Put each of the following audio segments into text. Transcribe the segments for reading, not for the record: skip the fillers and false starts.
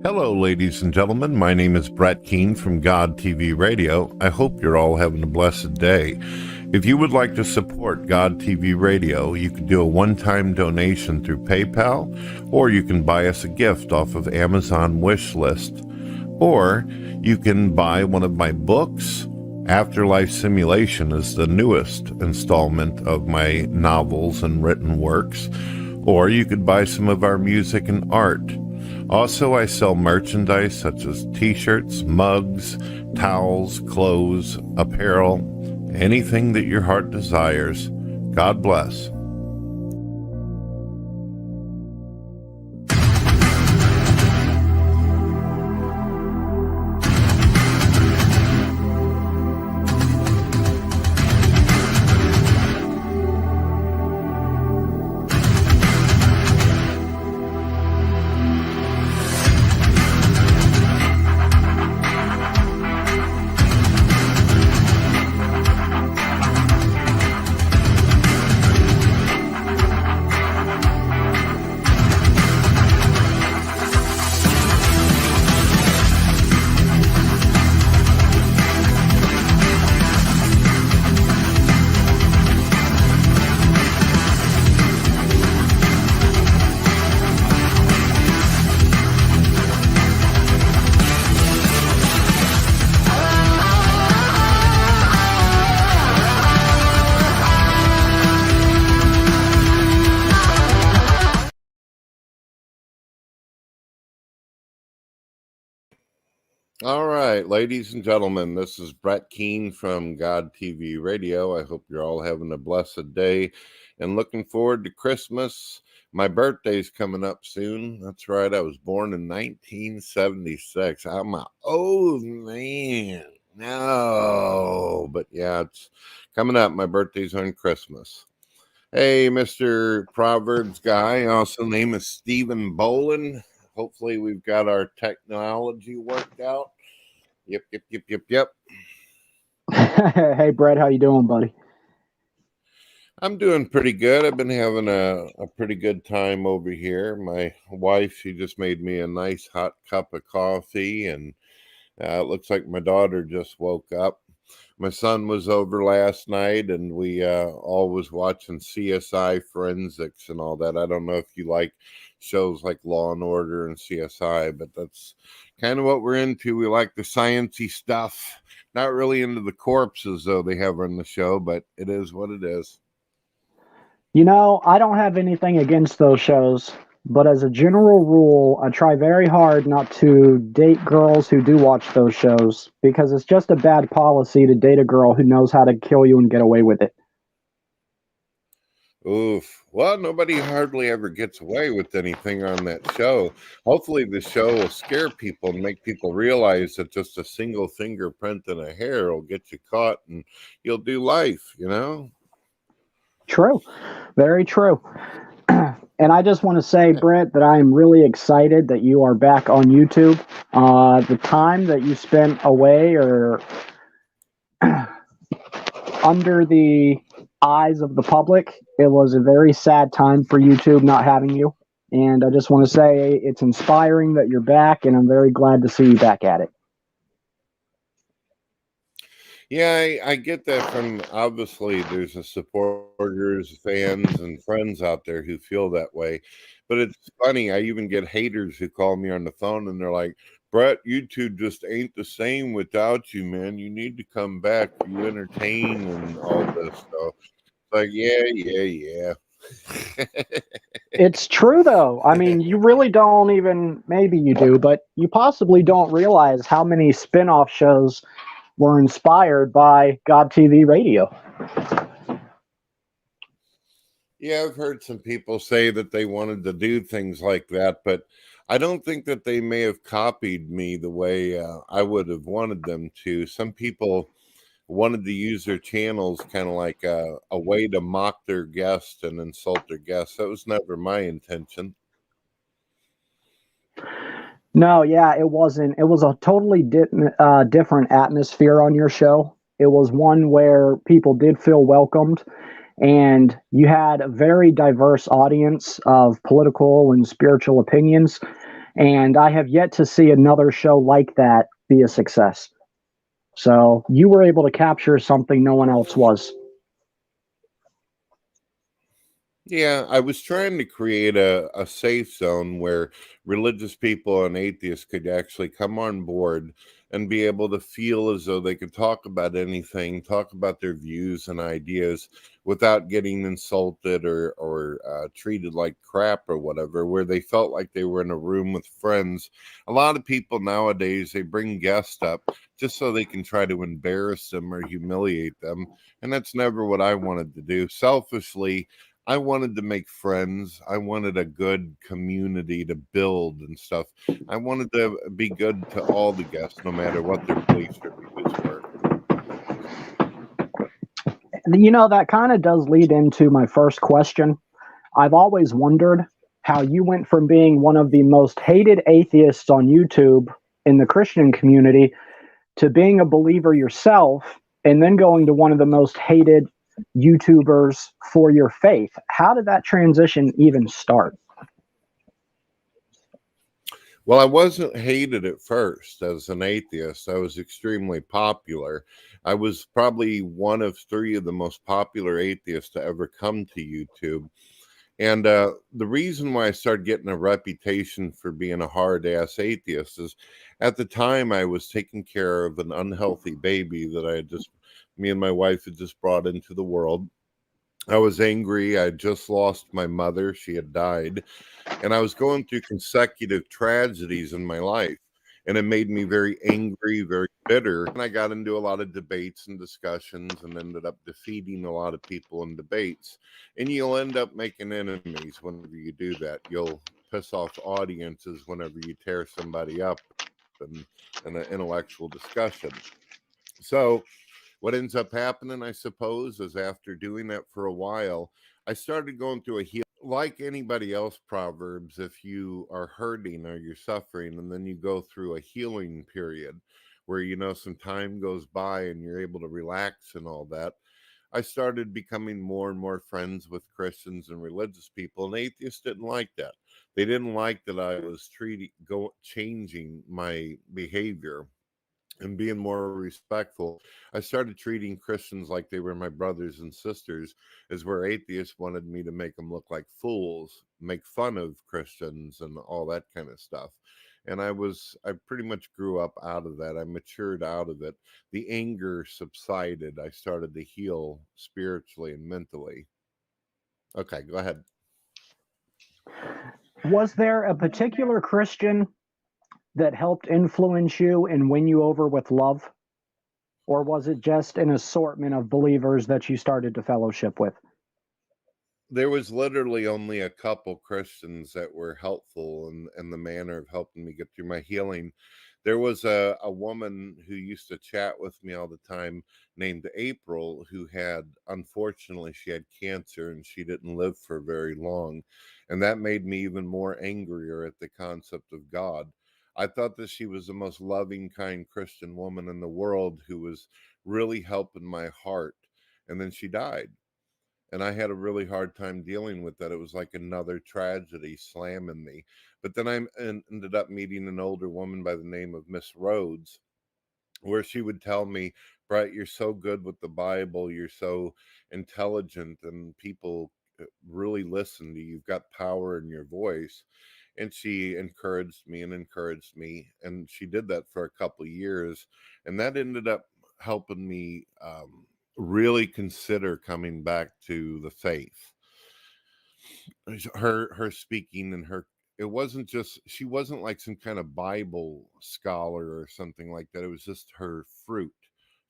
Hello, ladies and gentlemen. My name is Brett Keane from GodTvRadio. I hope you're all having a blessed day. If you would like to support GodTvRadio, you can do a one-time donation through PayPal, or you can buy us a gift off of Amazon Wishlist, or you can buy one of my books. Afterlife Simulation is the newest installment of my novels and written works, or you could buy some of our music and art. Also, I sell merchandise such as t-shirts, mugs, towels, clothes, apparel, anything that your heart desires. God bless. All right, ladies and gentlemen, this is Brett Keane from GodTvRadio. I hope you're all having a blessed day and looking forward to Christmas. My birthday's coming up soon. That's right, I was born in 1976. I'm an old man. No, but yeah, it's coming up. My birthday's on Christmas. Hey, Mr. Proverbs guy, also name is Stephen Bolin. Hopefully we've got our technology worked out. Yep. Hey, Brett, how you doing, buddy? I'm doing pretty good. I've been having a pretty good time over here. My wife, she just made me a nice hot cup of coffee, and it looks like my daughter just woke up. My son was over last night, and we all was watching CSI Forensics and all that. I don't know if you like shows like Law and Order and CSI, but that's kind of what we're into. We like the sciencey stuff. Not really into the corpses, though, they have on the show, but it is what it is. You know, I don't have anything against those shows, but as a general rule, I try very hard not to date girls who do watch those shows because it's just a bad policy to date a girl who knows how to kill you and get away with it. Oof. Well, nobody hardly ever gets away with anything on that show. Hopefully the show will scare people and make people realize that just a single fingerprint in a hair will get you caught and you'll do life, you know? True. Very true. And I just want to say, Brett, that I am really excited that you are back on YouTube. The time that you spent away or under the eyes of the public, it was a very sad time for YouTube not having you. And I just want to say it's inspiring that you're back, and I'm very glad to see you back at it. Yeah, I get that from, obviously, there's a supporters, fans, and friends out there who feel that way. But it's funny, I even get haters who call me on the phone and they're like, Brett, YouTube just ain't the same without you, man. You need to come back. You entertain and all this stuff. Like, yeah. It's true, though. I mean, you really don't even, maybe you do, but you possibly don't realize how many spin-off shows were inspired by GodTvRadio. Yeah, I've heard some people say that they wanted to do things like that, but I don't think that they may have copied me the way I would have wanted them to. Some people wanted to use their channels kind of like a way to mock their guests and insult their guests. That was never my intention. No, yeah, it wasn't. It was a totally different atmosphere on your show. It was one where people did feel welcomed, and you had a very diverse audience of political and spiritual opinions. And I have yet to see another show like that be a success. So you were able to capture something no one else was. Yeah, I was trying to create a safe zone where religious people and atheists could actually come on board and be able to feel as though they could talk about anything, talk about their views and ideas without getting insulted or treated like crap or whatever, where they felt like they were in a room with friends. A lot of people nowadays, they bring guests up just so they can try to embarrass them or humiliate them. And that's never what I wanted to do. Selfishly, I wanted to make friends. I wanted a good community to build and stuff. I wanted to be good to all the guests, no matter what their beliefs or views were. You know, that kind of does lead into my first question. I've always wondered how you went from being one of the most hated atheists on YouTube in the Christian community to being a believer yourself and then going to one of the most hated YouTubers for your faith. How did that transition even start? Well, I wasn't hated at first as an atheist. I was extremely popular. I was probably one of three of the most popular atheists to ever come to YouTube. And the reason why I started getting a reputation for being a hard ass atheist is at the time I was taking care of an unhealthy baby that me and my wife had just brought into the world. I was angry. I had just lost my mother. She had died. And I was going through consecutive tragedies in my life. And it made me very angry, very bitter. And I got into a lot of debates and discussions and ended up defeating a lot of people in debates. And you'll end up making enemies whenever you do that. You'll piss off audiences whenever you tear somebody up in an intellectual discussion. So, what ends up happening, I suppose, is after doing that for a while, I started going through a heal. Like anybody else, Proverbs, if you are hurting or you're suffering, and then you go through a healing period where, some time goes by and you're able to relax and all that, I started becoming more and more friends with Christians and religious people, and atheists didn't like that. They didn't like that I was changing my behavior and being more respectful. I started treating Christians like they were my brothers and sisters, as where atheists wanted me to make them look like fools, make fun of Christians and all that kind of stuff. And I pretty much grew up out of that. I matured out of it. The anger subsided. I started to heal spiritually and mentally. Okay, go ahead. Was there a particular Christian that helped influence you and win you over with love? Or was it just an assortment of believers that you started to fellowship with? There was literally only a couple Christians that were helpful in the manner of helping me get through my healing. There was a woman who used to chat with me all the time named April, who unfortunately, she had cancer and she didn't live for very long. And that made me even more angrier at the concept of God. I thought that she was the most loving, kind Christian woman in the world who was really helping my heart. And then she died, and I had a really hard time dealing with that. It was like another tragedy slamming me. But then ended up meeting an older woman by the name of Miss Rhodes, where she would tell me, Brett, you're so good with the Bible. You're so intelligent, and people really listen to you. You've got power in your voice. And she encouraged me and encouraged me. And she did that for a couple of years. And that ended up helping me really consider coming back to the faith. Her speaking and her, it wasn't just, she wasn't like some kind of Bible scholar or something like that. It was just her fruit.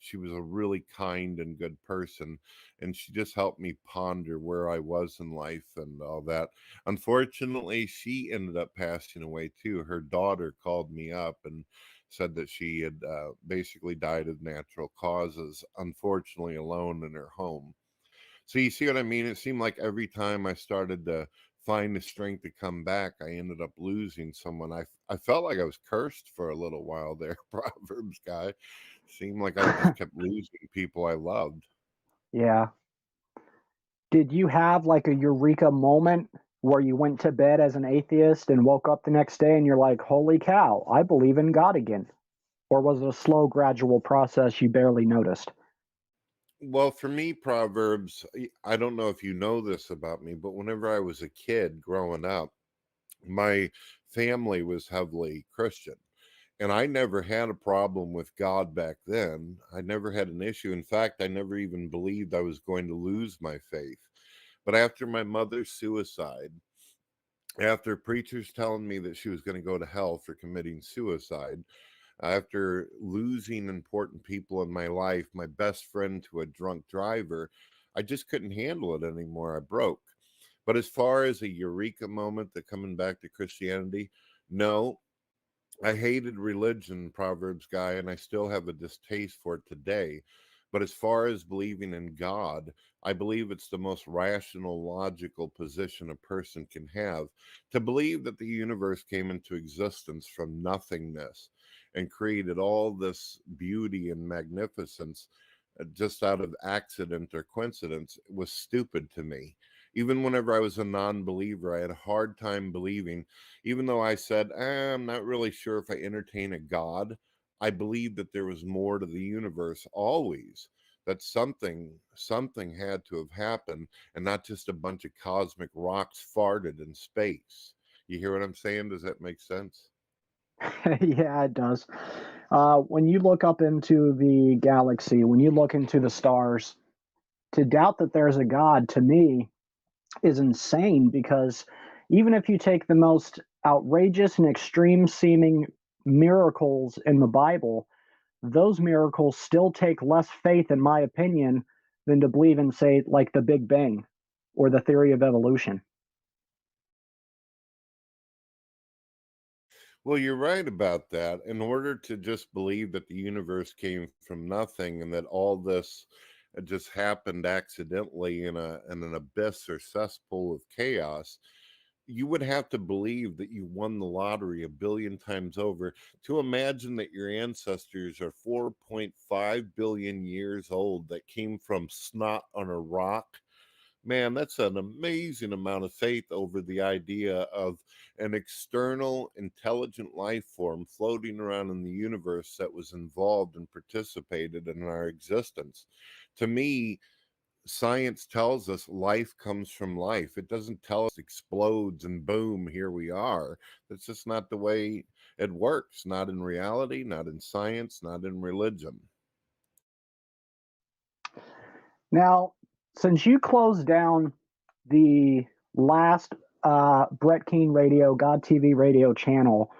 She was a really kind and good person, and she just helped me ponder where I was in life and all that. Unfortunately, she ended up passing away too. Her daughter called me up and said that she had basically died of natural causes, unfortunately alone in her home. So you see what I mean? It seemed like every time I started to find the strength to come back, I ended up losing someone. I felt like I was cursed for a little while there, Proverbs guy. Seemed like I just kept losing people I loved. Yeah. Did you have like a eureka moment where you went to bed as an atheist and woke up the next day and you're like, holy cow, I believe in God again? Or was it a slow, gradual process you barely noticed? Well, for me, Proverbs, I don't know if you know this about me, but whenever I was a kid growing up, my family was heavily Christian. And I never had a problem with God back then. I never had an issue. In fact, I never even believed I was going to lose my faith. But after my mother's suicide, after preachers telling me that she was going to go to hell for committing suicide, after losing important people in my life, my best friend to a drunk driver, I just couldn't handle it anymore. I broke. But as far as a eureka moment that coming back to Christianity, no, I hated religion, Proverbs guy, and I still have a distaste for it today. But as far as believing in God, I believe it's the most rational, logical position a person can have, to believe that the universe came into existence from nothingness and created all this beauty and magnificence just out of accident or coincidence was stupid to me. Even whenever I was a non-believer, I had a hard time believing, even though I said, I'm not really sure if I entertain a God. I believed that there was more to the universe always, that something had to have happened, and not just a bunch of cosmic rocks farted in space. You hear what I'm saying? Does that make sense? Yeah, it does. When you look up into the galaxy, when you look into the stars, to doubt that there's a God to me is insane because even if you take the most outrageous and extreme seeming miracles in the Bible, those miracles still take less faith, in my opinion, than to believe in, say, like the Big Bang or the theory of evolution. Well, you're right about that. In order to just believe that the universe came from nothing and that all this just happened accidentally in an abyss or cesspool of chaos, you would have to believe that you won the lottery a billion times over to imagine that your ancestors are 4.5 billion years old that came from snot on a rock. Man, that's an amazing amount of faith over the idea of an external intelligent life form floating around in the universe that was involved and participated in our existence. To me, science tells us life comes from life. It doesn't tell us explodes and boom, here we are. That's just not the way it works. Not in reality, not in science, not in religion. Now, since you closed down the last Brett Keane Radio, God TV Radio channel,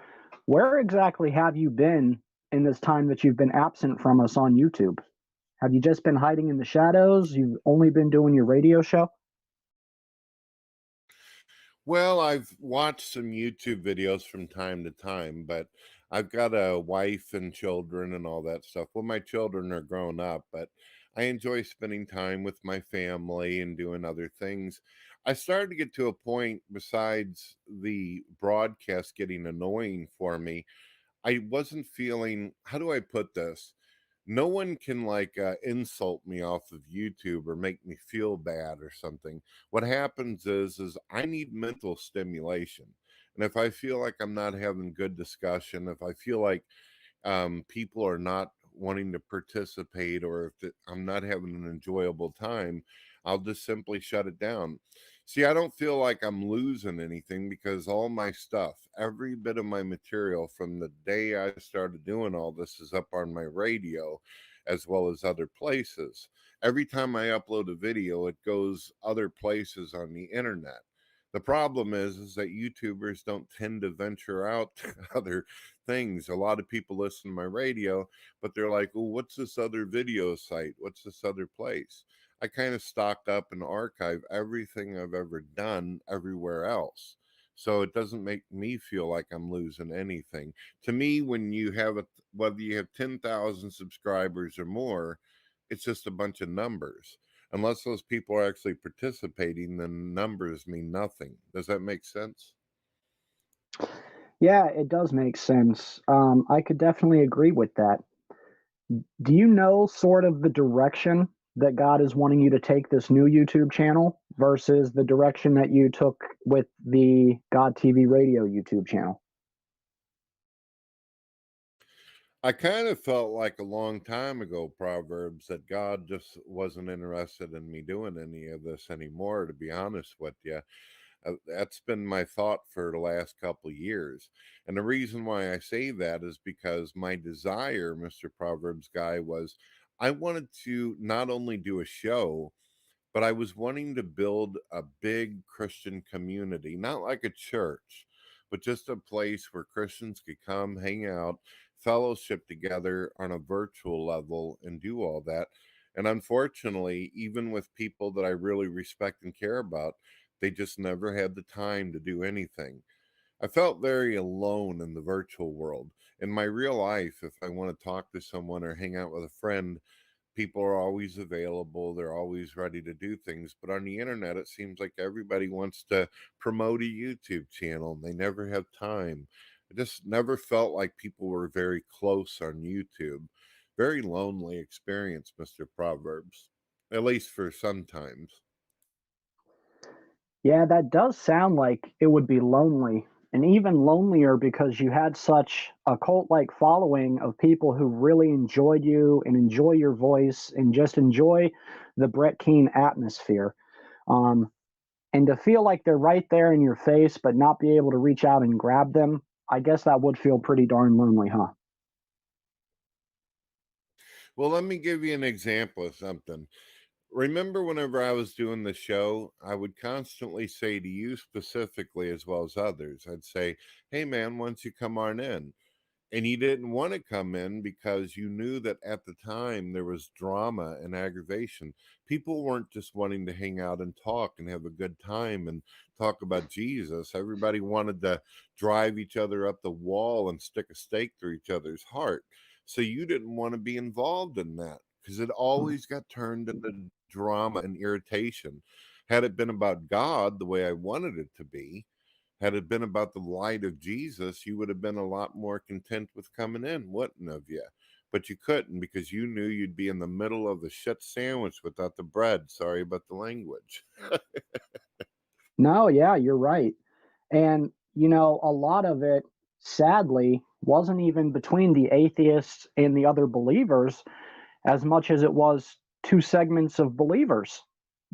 where exactly have you been in this time that you've been absent from us on YouTube? Have you just been hiding in the shadows? You've only been doing your radio show? Well, I've watched some YouTube videos from time to time, but I've got a wife and children and all that stuff. Well, my children are grown up, but I enjoy spending time with my family and doing other things. I started to get to a point, besides the broadcast getting annoying for me, I wasn't feeling, how do I put this? No one can insult me off of YouTube or make me feel bad or something. What happens is I need mental stimulation. And if I feel like I'm not having good discussion, if I feel like people are not wanting to participate, or if I'm not having an enjoyable time, I'll just simply shut it down. See, I don't feel like I'm losing anything because all my stuff, every bit of my material from the day I started doing all this is up on my radio as well as other places. Every time I upload a video, it goes other places on the internet. The problem is that YouTubers don't tend to venture out to other things. A lot of people listen to my radio, but they're like, "Oh, what's this other video site? What's this other place?" I kind of stock up and archive everything I've ever done everywhere else. So it doesn't make me feel like I'm losing anything. To me, when you have whether you have 10,000 subscribers or more, it's just a bunch of numbers. Unless those people are actually participating, then numbers mean nothing. Does that make sense? Yeah, it does make sense. I could definitely agree with that. Do you know sort of the direction that God is wanting you to take this new YouTube channel versus the direction that you took with the God TV Radio YouTube channel? I kind of felt like a long time ago, Proverbs, that God just wasn't interested in me doing any of this anymore, to be honest with you. That's been my thought for the last couple of years. And the reason why I say that is because my desire, Mr. Proverbs Guy, was I wanted to not only do a show, but I was wanting to build a big Christian community, not like a church, but just a place where Christians could come, hang out, fellowship together on a virtual level, and do all that. And unfortunately, even with people that I really respect and care about, they just never had the time to do anything. I felt very alone in the virtual world. In my real life, if I want to talk to someone or hang out with a friend, people are always available. They're always ready to do things. But on the internet, it seems like everybody wants to promote a YouTube channel and they never have time. I just never felt like people were very close on YouTube. Very lonely experience, Mr. Proverbs, at least for sometimes. Yeah, that does sound like it would be lonely, and even lonelier because you had such a cult like following of people who really enjoyed you and enjoy your voice and just enjoy the Brett Keane atmosphere. Um, and to feel like they're right there in your face, but not be able to reach out and grab them, I guess that would feel pretty darn lonely, huh? Well, let me give you an example of something. Remember, whenever I was doing the show, I would constantly say to you specifically, as well as others, I'd say, "Hey, man, why don't you come on in?" And you didn't want to come in because you knew that at the time there was drama and aggravation. People weren't just wanting to hang out and talk and have a good time and talk about Jesus. Everybody wanted to drive each other up the wall and stick a stake through each other's heart. So you didn't want to be involved in that because it always got turned into drama and irritation. Had it been about God the way I wanted it to be, had it been about the light of Jesus, you would have been a lot more content with coming in, wouldn't have you? But you couldn't because you knew you'd be in the middle of the shit sandwich without the bread. Sorry about the language. No, yeah, you're right. And, a lot of it, sadly, wasn't even between the atheists and the other believers as much as it was two segments of believers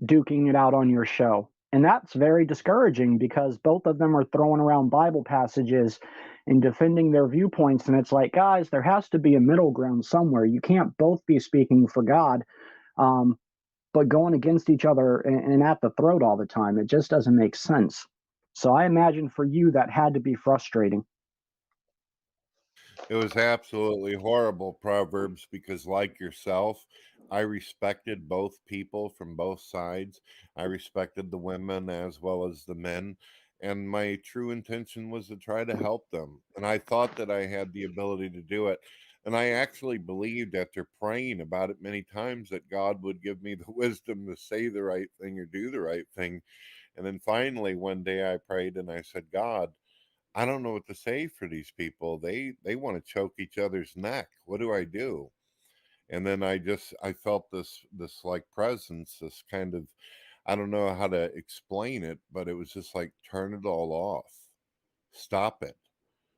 duking it out on your show. And that's very discouraging because both of them are throwing around Bible passages and defending their viewpoints. And it's like, guys, there has to be a middle ground somewhere. You can't both be speaking for God, um, but going against each other and at the throat all the time. It just doesn't make sense. So I imagine for you that had to be frustrating. It was absolutely horrible, Proverbs, because like yourself, I respected both people from both sides. I respected the women as well as the men. And my true intention was to try to help them. And I thought that I had the ability to do it. And I actually believed after praying about it many times that God would give me the wisdom to say the right thing or do the right thing. And then finally, one day I prayed and I said, God, I don't know what to say for these people. They want to choke each other's neck. What do I do? And then I felt this like presence, this kind of, I don't know how to explain it, but it was just like turn it all off. Stop it.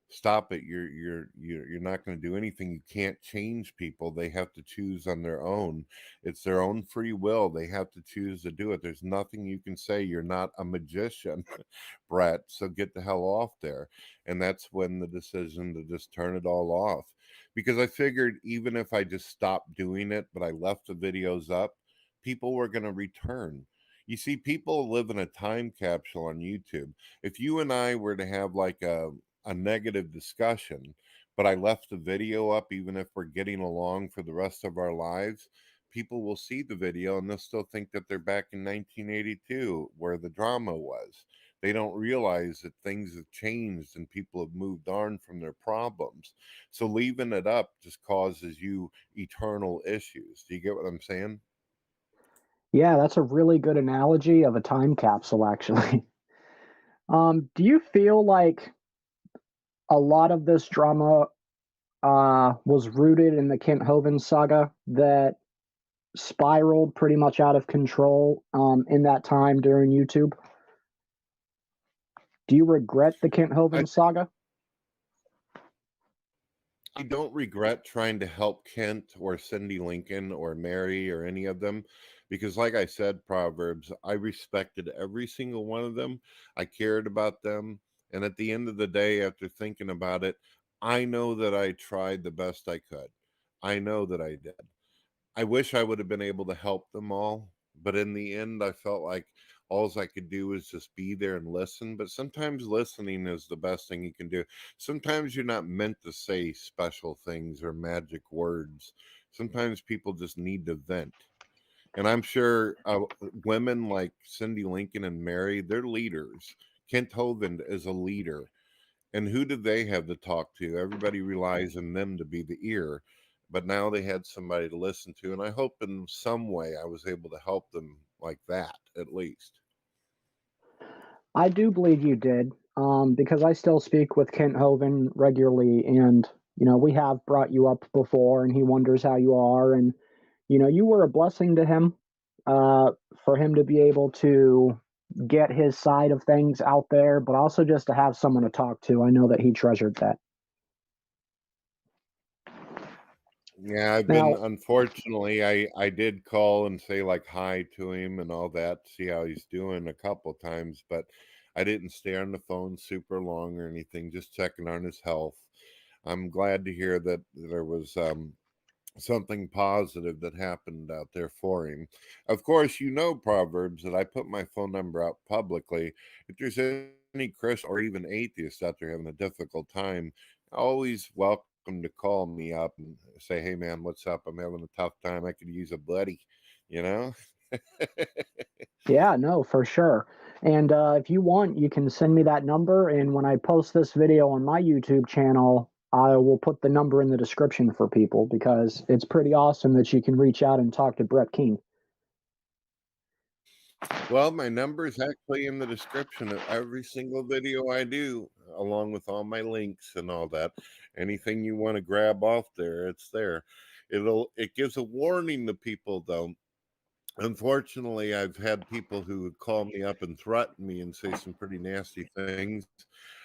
Stop it. You're not going to do anything. You can't change people. They have to choose on their own. It's their own free will. They have to choose to do it. There's nothing you can say. You're not a magician, Brett. So get the hell off there. And that's when the decision to just turn it all off. Because I figured even if I just stopped doing it, but I left the videos up, people were going to return. You see, people live in a time capsule on YouTube. If you and I were to have like a negative discussion, but I left the video up, even if we're getting along for the rest of our lives, people will see the video and they'll still think that they're back in 1982 where the drama was. They don't realize that things have changed and people have moved on from their problems. So leaving it up just causes you eternal issues. Do you get what I'm saying? Yeah, that's a really good analogy of a time capsule, actually. Do you feel like a lot of this drama was rooted in the Kent Hovind saga that spiraled pretty much out of control in that time during YouTube. Do you regret the Kent I Hovind saga? I don't regret trying to help Kent or Cindy Lincoln or Mary or any of them because, like I said, Proverbs, I respected every single one of them. I cared about them. And at the end of the day, after thinking about it, I know that I tried the best I could. I know that I did. I wish I would have been able to help them all, but in the end, I felt like all I could do was just be there and listen. But sometimes listening is the best thing you can do. Sometimes you're not meant to say special things or magic words. Sometimes people just need to vent. And I'm sure women like Cindy Lincoln and Mary, they're leaders. Kent Hovind is a leader. And who do they have to talk to? Everybody relies on them to be the ear. But now they had somebody to listen to. And I hope in some way I was able to help them like that, at least. I do believe you did, because I still speak with Kent Hovind regularly, and we have brought you up before, and he wonders how you are, and you were a blessing to him, uh, for him to be able to get his side of things out there, but also just to have someone to talk to. I know that he treasured that. Yeah, I've been, Now, unfortunately, I did call and say like hi to him and all that, see how he's doing a couple times, but I didn't stay on the phone super long or anything, just checking on his health. I'm glad to hear that there was something positive that happened out there for him. Of course, Proverbs, that I put my phone number out publicly. If there's any Chris or even atheists out there having a difficult time, always welcome to call me up and say, "Hey, man, what's up? I'm having a tough time. I could use a buddy," you know? yeah, no, for sure. And if you want, you can send me that number. And when I post this video on my YouTube channel, I will put the number in the description for people because it's pretty awesome that you can reach out and talk to Brett Keane. Well, my number is actually in the description of every single video I do, along with all my links and all that. Anything you want to grab off there, it's there. It gives a warning to people though. Unfortunately, I've had people who would call me up and threaten me and say some pretty nasty things.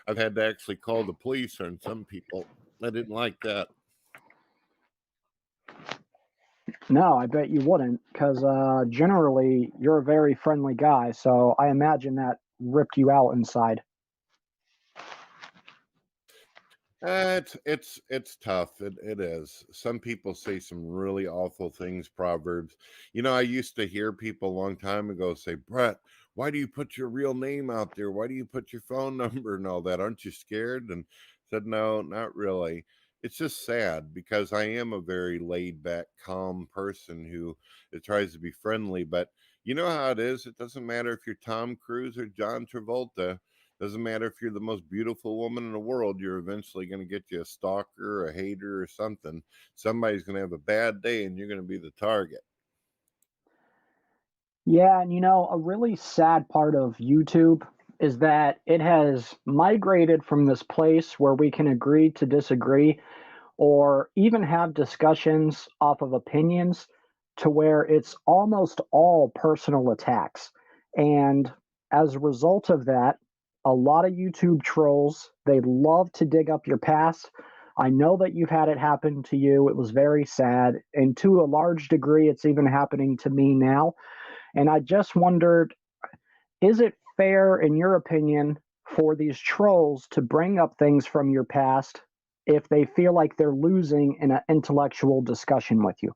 I've had to actually call the police on some people. I didn't like that. No, I bet you wouldn't, because generally you're a very friendly guy. So I imagine that ripped you out inside. It's tough. It is. Some people say some really awful things. Proverbs. I used to hear people a long time ago say, "Brett, why do you put your real name out there? Why do you put your phone number and all that? Aren't you scared?" And said, "No, not really. It's just sad because I am a very laid back, calm person who tries to be friendly. But you know how it is. It doesn't matter if you're Tom Cruise or John Travolta. Doesn't matter if you're the most beautiful woman in the world, you're eventually going to get you a stalker, a hater, or something. Somebody's going to have a bad day and you're going to be the target." Yeah, and a really sad part of YouTube is that it has migrated from this place where we can agree to disagree or even have discussions off of opinions to where it's almost all personal attacks. And as a result of that, a lot of YouTube trolls, they love to dig up your past. I know that you've had it happen to you. It was very sad. And to a large degree, it's even happening to me now. And I just wondered, is it fair, in your opinion, for these trolls to bring up things from your past if they feel like they're losing in an intellectual discussion with you?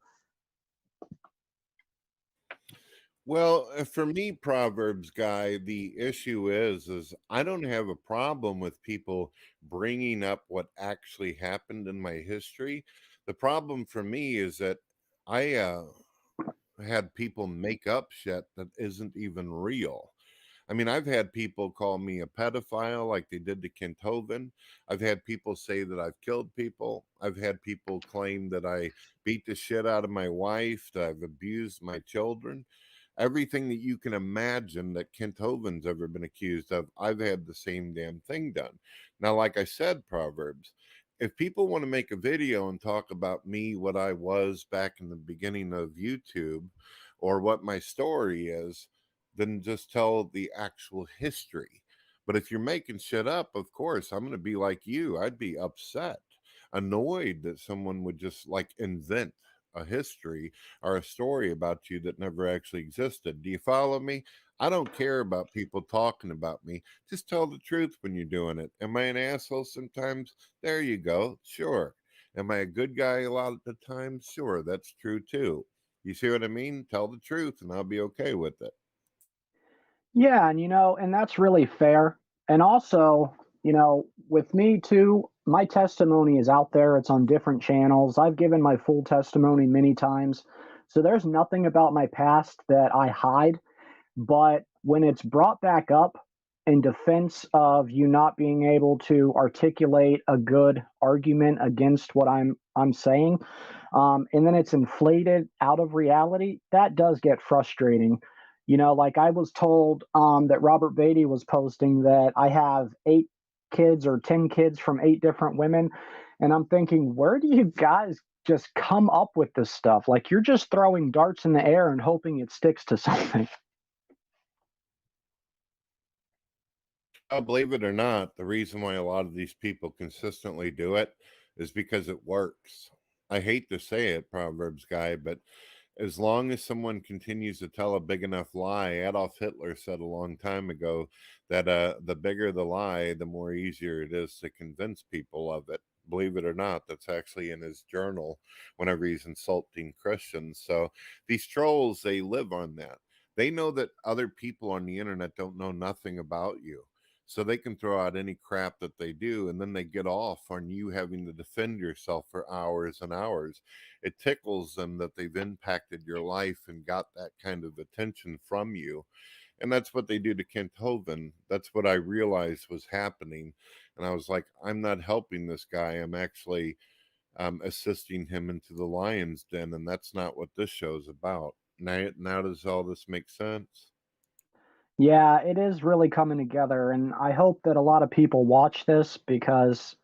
Well, for me, Proverbs guy, the issue is I don't have a problem with people bringing up what actually happened in my history. The problem for me is that I had people make up shit that isn't even real. I mean, I've had people call me a pedophile like they did to Kent Hovind. I've had people say that I've killed people. I've had people claim that I beat the shit out of my wife, that I've abused my children. Everything that you can imagine that Kent Hovind's ever been accused of, I've had the same damn thing done. Now, like I said, Proverbs, If people want to make a video and talk about me, what I was back in the beginning of YouTube, or what my story is, then just tell the actual history. But if you're making shit up, of course, I'm going to be like you. I'd be upset, annoyed that someone would just like invent a history or a story about you that never actually existed. Do you follow me? I don't care about people talking about me. Just tell the truth when you're doing it. Am I an asshole sometimes? There you go. Sure. Am I a good guy a lot of the time? Sure, that's true too. You see what I mean? Tell the truth and I'll be okay with it. Yeah, and and that's really fair. And also, with me too, my testimony is out there. It's on different channels. I've given my full testimony many times. So there's nothing about my past that I hide. But when it's brought back up in defense of you not being able to articulate a good argument against what I'm saying, and then it's inflated out of reality, that does get frustrating. Like I was told that Robert Beatty was posting that I have 8 kids or 10 kids from 8 different women, and I'm thinking, where do you guys just come up with this stuff? Like you're just throwing darts in the air and hoping it sticks to something. Believe it or not, the reason why a lot of these people consistently do it is because it works. I hate to say it, Proverbs guy, but as long as someone continues to tell a big enough lie, Adolf Hitler said a long time ago that the bigger the lie, the more easier it is to convince people of it. Believe it or not, that's actually in his journal whenever he's insulting Christians. So these trolls, they live on that. They know that other people on the internet don't know nothing about you. So they can throw out any crap that they do, and then they get off on you having to defend yourself for hours and hours. It tickles them that they've impacted your life and got that kind of attention from you. And that's what they do to Kent Hovind. That's what I realized was happening. And I was like, I'm not helping this guy. I'm actually assisting him into the lion's den. And that's not what this show's about. Now does all this make sense? Yeah, it is really coming together, and I hope that a lot of people watch this because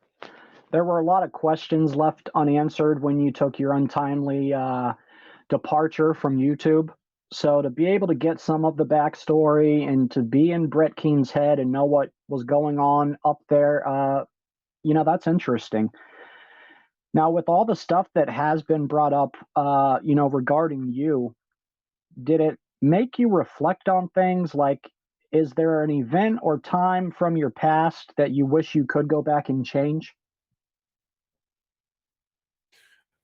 there were a lot of questions left unanswered when you took your untimely departure from YouTube. So to be able to get some of the backstory and to be in Brett Keane's head and know what was going on up there, that's interesting. Now, with all the stuff that has been brought up, regarding you, did it make you reflect on things like, is there an event or time from your past that you wish you could go back and change?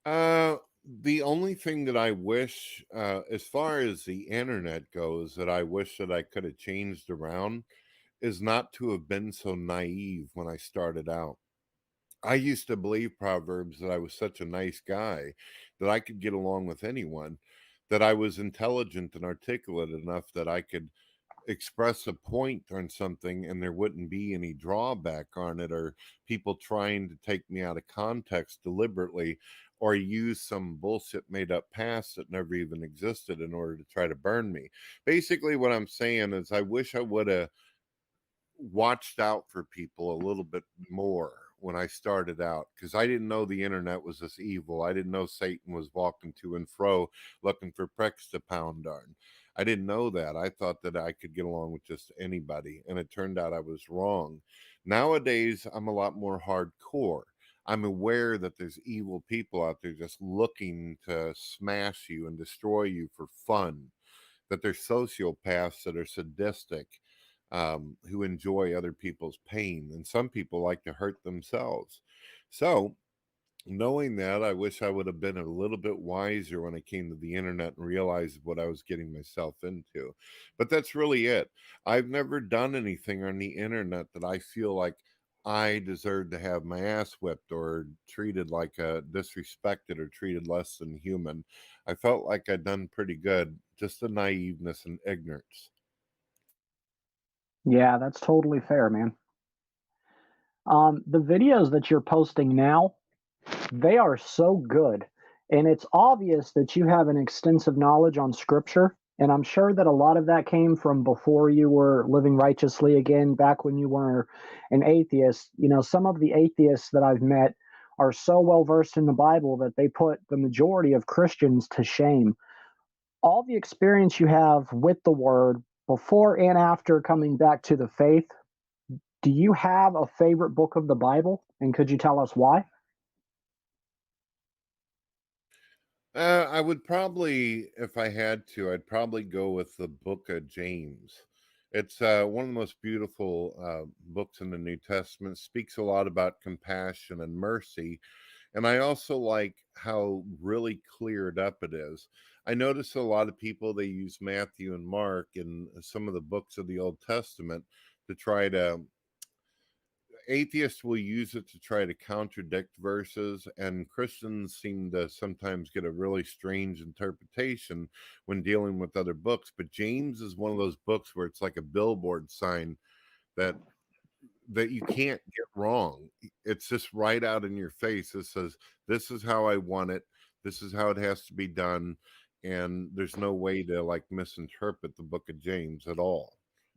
The only thing that I wish, as far as the internet goes, that I wish that I could have changed around is not to have been so naive when I started out. I used to believe Proverbs that I was such a nice guy that I could get along with anyone, that I was intelligent and articulate enough that I could express a point on something and there wouldn't be any drawback on it, or people trying to take me out of context deliberately, or use some bullshit made up past that never even existed in order to try to burn me. Basically what I'm saying is I wish I would have watched out for people a little bit more when I started out, because I didn't know the internet was this evil. I didn't know Satan was walking to and fro looking for pricks to pound on. I didn't know that. I thought that I could get along with just anybody, and it turned out I was wrong. Nowadays, I'm a lot more hardcore. I'm aware that there's evil people out there just looking to smash you and destroy you for fun, that there's sociopaths that are sadistic, who enjoy other people's pain, and some people like to hurt themselves. So, knowing that, I wish I would have been a little bit wiser when I came to the internet and realized what I was getting myself into. But that's really it. I've never done anything on the internet that I feel like I deserve to have my ass whipped or treated like a disrespected or treated less than human. I felt like I'd done pretty good, just the naiveness and ignorance. Yeah, that's totally fair, man. The videos that you're posting now, they are so good. And it's obvious that you have an extensive knowledge on scripture. And I'm sure that a lot of that came from before you were living righteously again, back when you were an atheist. Some of the atheists that I've met are so well versed in the Bible that they put the majority of Christians to shame. All the experience you have with the Word before and after coming back to the faith, do you have a favorite book of the Bible? And could you tell us why? I would probably, if I had to, I'd probably go with the book of James. It's one of the most beautiful books in the New Testament. It speaks a lot about compassion and mercy. And I also like how really cleared up it is. I notice a lot of people, they use Matthew and Mark in some of the books of the Old Testament to try to, atheists will use it to try to contradict verses, and Christians seem to sometimes get a really strange interpretation when dealing with other books. But James is one of those books where it's like a billboard sign that you can't get wrong. It's just right out in your face. It says, this is how I want it. This is how it has to be done. And there's no way to like misinterpret the book of James at all.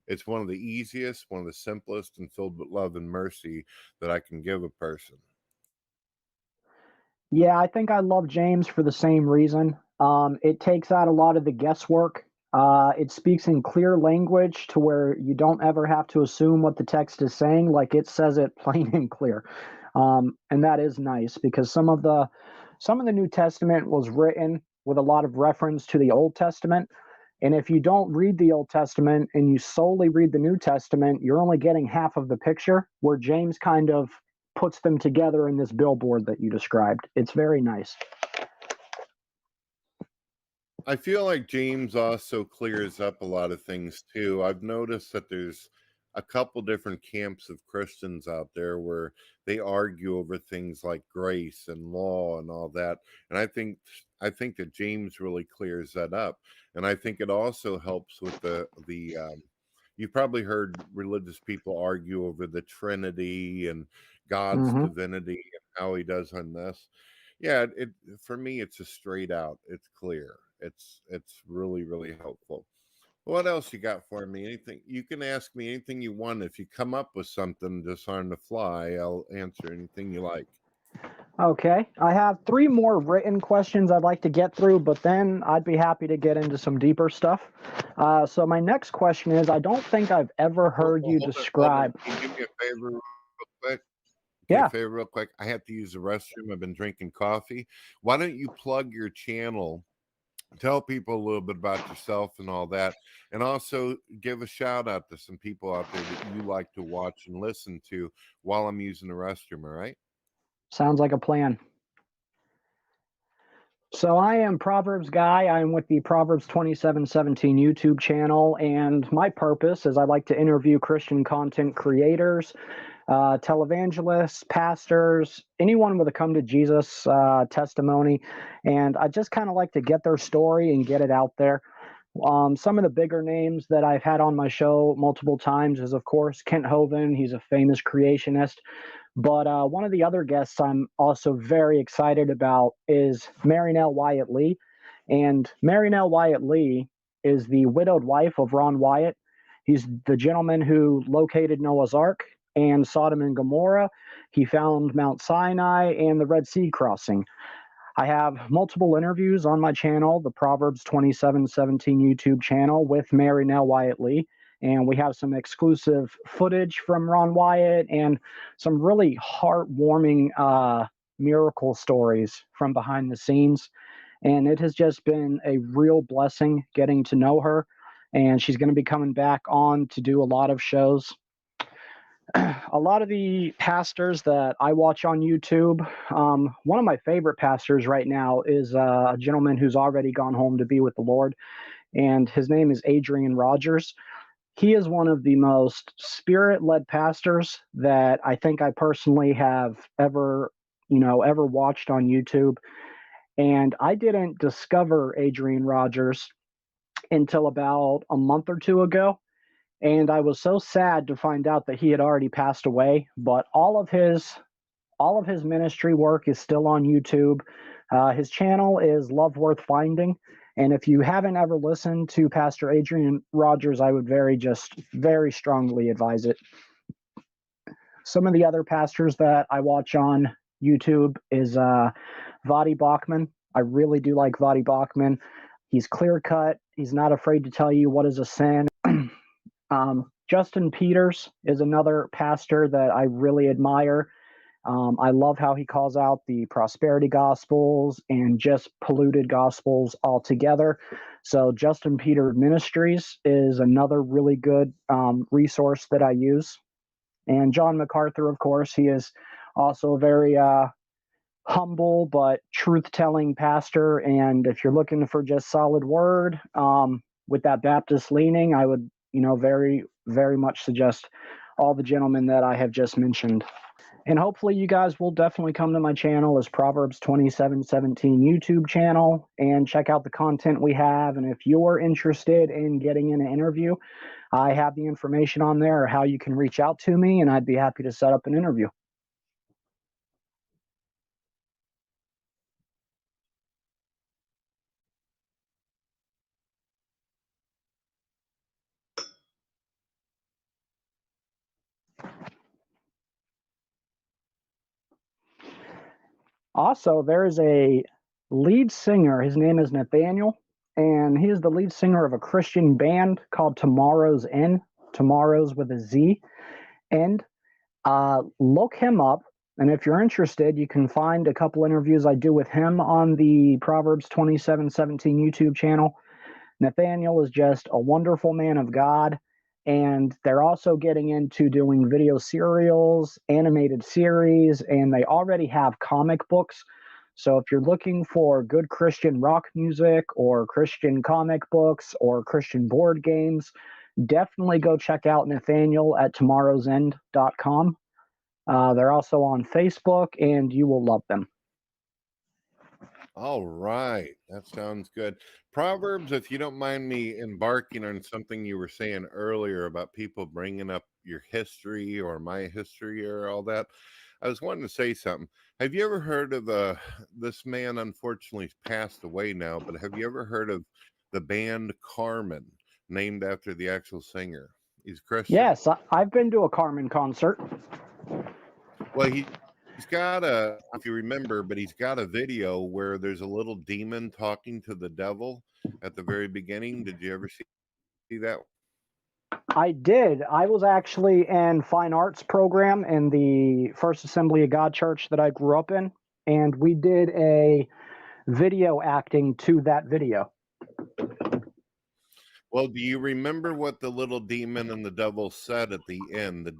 It's one of the easiest, one of the simplest, and filled with love and mercy that I can give a person. Yeah, I think I love James for the same reason. It takes out a lot of the guesswork. It speaks in clear language to where you don't ever have to assume what the text is saying, like it says it plain and clear. And that is nice because some of the New Testament was written with a lot of reference to the Old Testament. And if you don't read the Old Testament and you solely read the New Testament, you're only getting half of the picture, where James kind of puts them together in this billboard that you described. It's very nice. I feel like James also clears up a lot of things too. I've noticed that there's a couple different camps of Christians out there where they argue over things like grace and law and all that. And I think that James really clears that up. And I think it also helps with the you've probably heard religious people argue over the Trinity and God's Hmm. divinity and how he does on this. Yeah, it for me it's a straight out, it's clear. It's really, really helpful. What else you got for me? Anything you can ask me anything you want. If you come up with something just on the fly, I'll answer anything you like. Okay, I have three more written questions I'd like to get through, but then I'd be happy to get into some deeper stuff. So my next question is, I don't think I've ever Well, heard well, you hold it. describe. Can you do me a favor real quick? Do me a Yeah, favor real quick. I have to use the restroom. I've been drinking coffee. Why don't you plug your channel? Tell people a little bit about yourself and all that, and also give a shout out to some people out there that you like to watch and listen to while I'm using the restroom. All right. sounds like a plan. So I am Proverbs Guy. I'm with the Proverbs 2717 YouTube channel, and my purpose is I like to interview Christian content creators, televangelists, pastors, anyone with a come to Jesus testimony, and I just kind of like to get their story and get it out there. Some of the bigger names that I've had on my show multiple times is, of course, Kent Hovind. He's a famous creationist. But one of the other guests I'm also very excited about is Marinelle Wyatt Lee. And Marinelle Wyatt Lee is the widowed wife of Ron Wyatt. He's the gentleman who located Noah's Ark and Sodom and Gomorrah. He found Mount Sinai and the Red Sea crossing. I have multiple interviews on my channel, the Proverbs 2717 YouTube channel, with Marinelle Wyatt Lee. And we have some exclusive footage from Ron Wyatt and some really heartwarming miracle stories from behind the scenes. And it has just been a real blessing getting to know her. And she's going to be coming back on to do a lot of shows. A lot of the pastors that I watch on YouTube, one of my favorite pastors right now is a gentleman who's already gone home to be with the Lord, and his name is Adrian Rogers. He is one of the most spirit-led pastors that I think I personally have ever watched on YouTube. And I didn't discover Adrian Rogers until about a month or two ago. And I was so sad to find out that he had already passed away. But all of his ministry work is still on YouTube. His channel is Love Worth Finding. And if you haven't ever listened to Pastor Adrian Rogers, I would very strongly advise it. Some of the other pastors that I watch on YouTube is Vadi Bachman. I really do like Vadi Bachman. He's clear cut. He's not afraid to tell you what is a sin. Justin Peters is another pastor that I really admire. I love how he calls out the prosperity gospels and just polluted gospels altogether. So Justin Peters Ministries is another really good resource that I use. And John MacArthur, of course, he is also a very humble but truth-telling pastor. And if you're looking for just solid word with that Baptist leaning, I would, very, very much suggest all the gentlemen that I have just mentioned. And hopefully you guys will definitely come to my channel as Proverbs 2717 YouTube channel and check out the content we have. And if you're interested in getting in an interview, I have the information on there, how you can reach out to me, and I'd be happy to set up an interview. Also, there's a lead singer. His name is Nathaniel, and he is the lead singer of a Christian band called Tomorrow's End. Tomorrow's with a Z. And look him up. And if you're interested, you can find a couple interviews I do with him on the Proverbs 2717 YouTube channel. Nathaniel is just a wonderful man of God. And they're also getting into doing video serials, animated series, and they already have comic books. So if you're looking for good Christian rock music or Christian comic books or Christian board games, definitely go check out Nathaniel at tomorrowsend.com. They're also on Facebook, and you will love them. All right. That sounds good. Proverbs, if you don't mind me embarking on something you were saying earlier about people bringing up your history or my history or all that, I was wanting to say something. Have you ever heard of this man, unfortunately, he's passed away now, but have you ever heard of the band Carmen, named after the actual singer? He's Christian. Yes, I've been to a Carmen concert. Well, he's got if you remember, but he's got a video where there's a little demon talking to the devil at the very beginning. Did you ever see that? I did. I was actually in fine arts program in the First Assembly of God church that I grew up in, and we did a video acting to that video. Well, do you remember what the little demon and the devil said at the end? The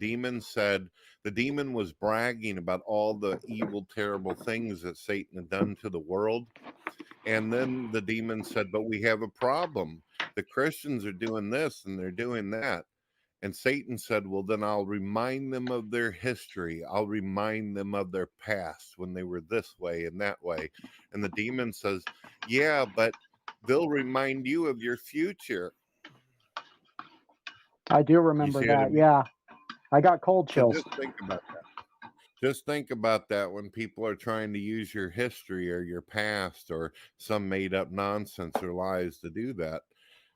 demon was bragging about all the evil, terrible things that Satan had done to the world. And then the demon said, but we have a problem. The Christians are doing this and they're doing that. And Satan said, well, then I'll remind them of their history. I'll remind them of their past when they were this way and that way. And the demon says, yeah, but they'll remind you of your future. I do remember that. I mean? Yeah. I got cold chills. So just think about that. Just think about that when people are trying to use your history or your past or some made up nonsense or lies to do that.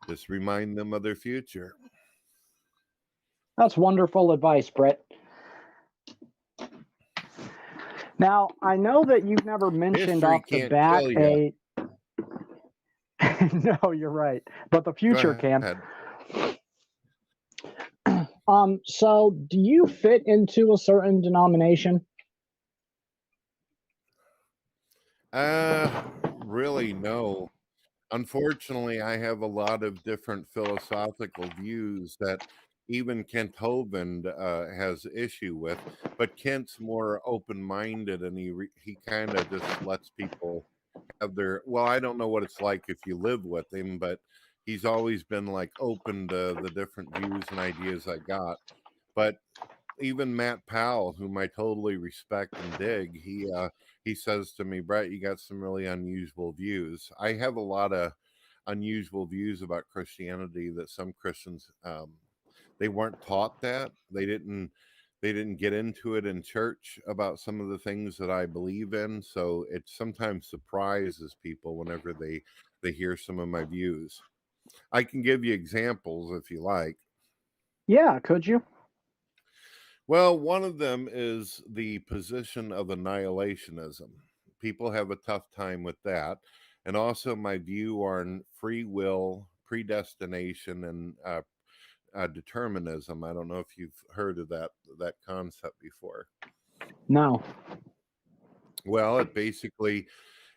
Just remind them of their future. That's wonderful advice, Brett. Now, I know that you've never mentioned history off the bat a... No, you're right. But the future can. So do you fit into a certain denomination? Really, no. Unfortunately, I have a lot of different philosophical views that even Kent Hovind has issue with, but Kent's more open-minded, and he kind of just lets people have their, well, I don't know what it's like if you live with him, but he's always been like open to the different views and ideas I got. But even Matt Powell, whom I totally respect and dig, he says to me, Brett, you got some really unusual views. I have a lot of unusual views about Christianity that some Christians they weren't taught that. They didn't get into it in church about some of the things that I believe in. So it sometimes surprises people whenever they hear some of my views. I can give you examples if you like. Yeah, could you? Well, one of them is the position of annihilationism. People have a tough time with that. And also my view on free will, predestination, and determinism. I don't know if you've heard of that concept before. No. Well, it basically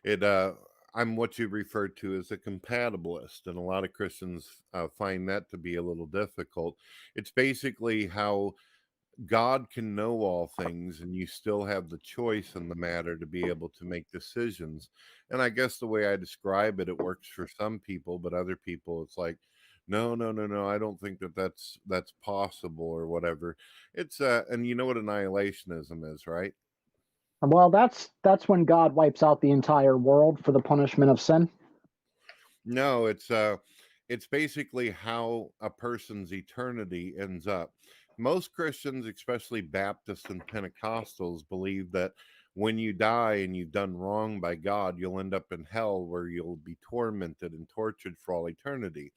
it I'm what you referred to as a compatibilist, and a lot of Christians find that to be a little difficult. It's basically how God can know all things, and you still have the choice in the matter to be able to make decisions. And I guess the way I describe it, it works for some people, but other people, it's like, no, no, no, no, I don't think that's possible or whatever. It's and you know what annihilationism is, right? Well, that's when God wipes out the entire world for the punishment of sin. No, it's basically how a person's eternity ends up. Most Christians, especially Baptists and Pentecostals, believe that when you die and you've done wrong by God, you'll end up in hell where you'll be tormented and tortured for all eternity.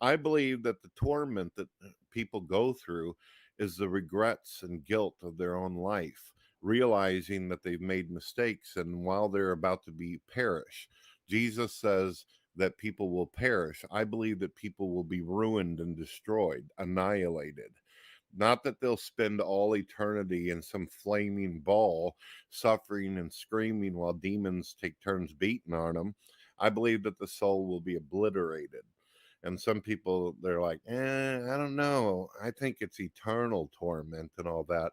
I believe that the torment that people go through is the regrets and guilt of their own life, realizing that they've made mistakes and while they're about to be perish. Jesus says that people will perish. I believe that people will be ruined and destroyed, annihilated. Not that they'll spend all eternity in some flaming ball, suffering and screaming while demons take turns beating on them. I believe that the soul will be obliterated. And some people, they're like, I don't know. I think it's eternal torment and all that.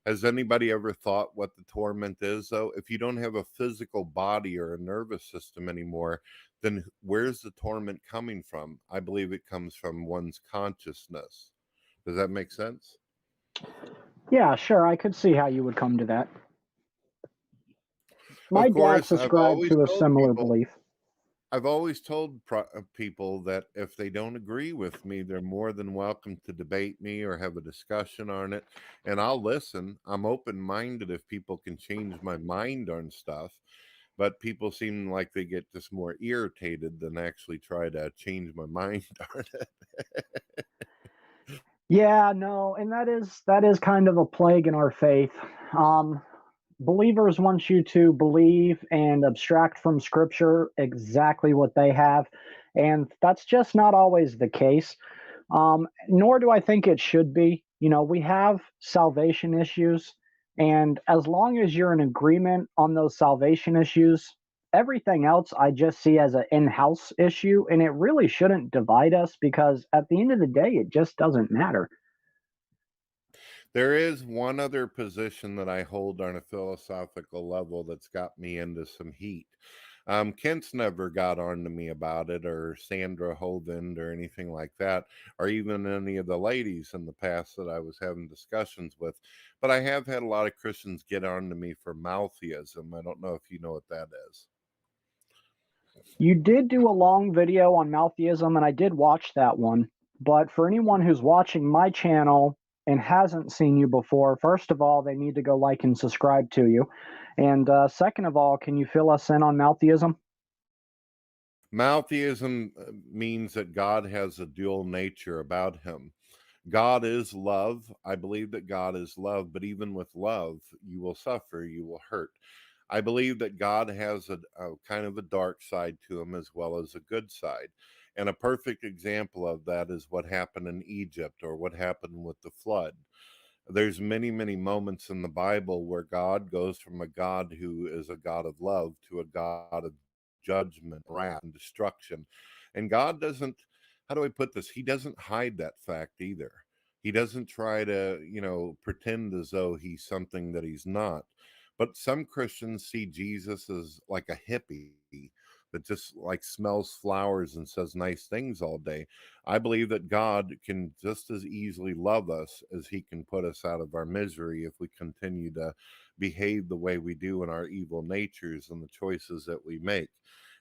Has anybody ever thought what the torment is, though? If you don't have a physical body or a nervous system anymore, then where's the torment coming from? I believe it comes from one's consciousness. Does that make sense? Yeah, sure, I could see how you would come to that. My Of dad course, I've subscribed always to a told similar people belief. I've always told people that if they don't agree with me, they're more than welcome to debate me or have a discussion on it. And I'll listen. I'm open minded if people can change my mind on stuff. But people seem like they get just more irritated than actually try to change my mind on it. Yeah, no, and that is kind of a plague in our faith. Um, Believers want you to believe and abstract from Scripture exactly what they have, and that's just not always the case. Nor do I think it should be. You know, we have salvation issues, and as long as you're in agreement on those salvation issues, everything else I just see as an in house issue, and it really shouldn't divide us because at the end of the day, it just doesn't matter. There is one other position that I hold on a philosophical level that's got me into some heat. Kent's never got on to me about it, or Sandra Hovind, or anything like that, or even any of the ladies in the past that I was having discussions with. But I have had a lot of Christians get on to me for mouththeism. I don't know if you know what that is. You did do a long video on Maltheism, and I did watch that one. But for anyone who's watching my channel and hasn't seen you before, first of all, they need to go like and subscribe to you. And second of all, can you fill us in on Maltheism? Mouththeism means that God has a dual nature about him. God is love. I believe that God is love, but even with love, you will suffer, you will hurt. I believe that God has a kind of a dark side to him as well as a good side. And a perfect example of that is what happened in Egypt or what happened with the flood. There's many, many moments in the Bible where God goes from a God who is a God of love to a God of judgment, wrath, and destruction. And God doesn't, how do I put this? He doesn't hide that fact either. He doesn't try to, pretend as though he's something that he's not. But some Christians see Jesus as like a hippie that just like smells flowers and says nice things all day. I believe that God can just as easily love us as he can put us out of our misery if we continue to behave the way we do in our evil natures and the choices that we make.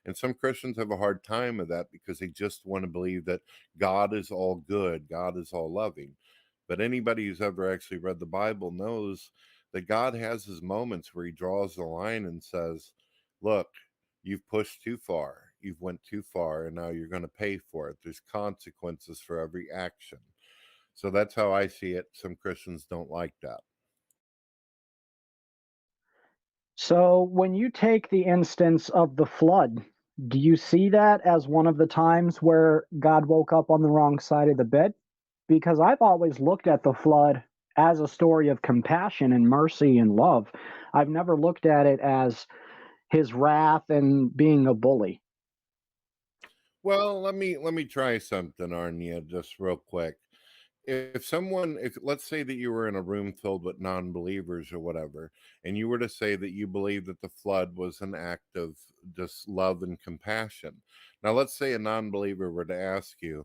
And some Christians have a hard time with that because they just want to believe that God is all good, God is all loving. But anybody who's ever actually read the Bible knows that God has his moments where he draws the line and says, look, you've pushed too far, you've went too far, and now you're going to pay for it. There's consequences for every action. So that's how I see it. Some Christians don't like that. So when you take the instance of the flood, do you see that as one of the times where God woke up on the wrong side of the bed? Because I've always looked at the flood as a story of compassion and mercy and love. I've never looked at it as his wrath and being a bully. Well, let me try something on you just real quick. If let's say that you were in a room filled with non-believers or whatever, and you were to say that you believe that the flood was an act of just love and compassion. Now let's say a non-believer were to ask you,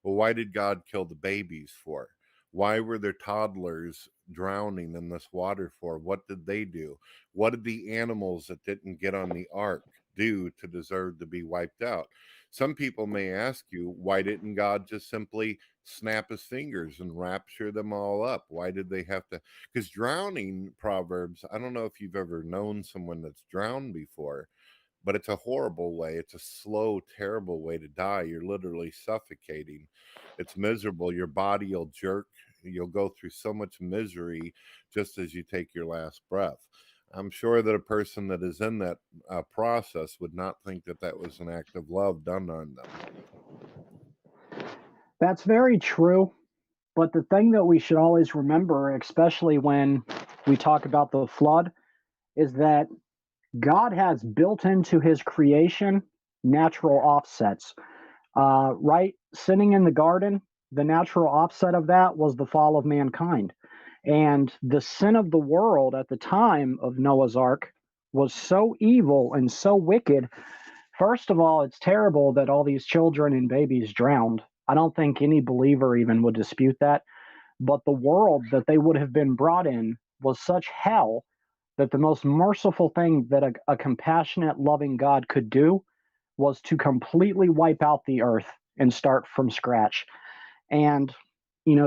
well, why did God kill the babies for? Why were there toddlers drowning in this water for? What did they do? What did the animals that didn't get on the ark do to deserve to be wiped out? Some people may ask you, why didn't God just simply snap his fingers and rapture them all up? Why did they have to? Because drowning, Proverbs, I don't know if you've ever known someone that's drowned before, but it's a horrible way. It's a slow, terrible way to die. You're literally suffocating. It's miserable. Your body will jerk. You'll go through so much misery just as you take your last breath. I'm sure that a person that is in that process would not think that that was an act of love done on them. That's very true. But the thing that we should always remember, especially when we talk about the flood, is that God has built into his creation natural offsets. Right? Sinning in the garden, the natural offset of that was the fall of mankind. And the sin of the world at the time of Noah's Ark was so evil and so wicked. First of all, it's terrible that all these children and babies drowned. I don't think any believer even would dispute that. But the world that they would have been brought in was such hell that the most merciful thing that a compassionate, loving God could do was to completely wipe out the earth and start from scratch. And,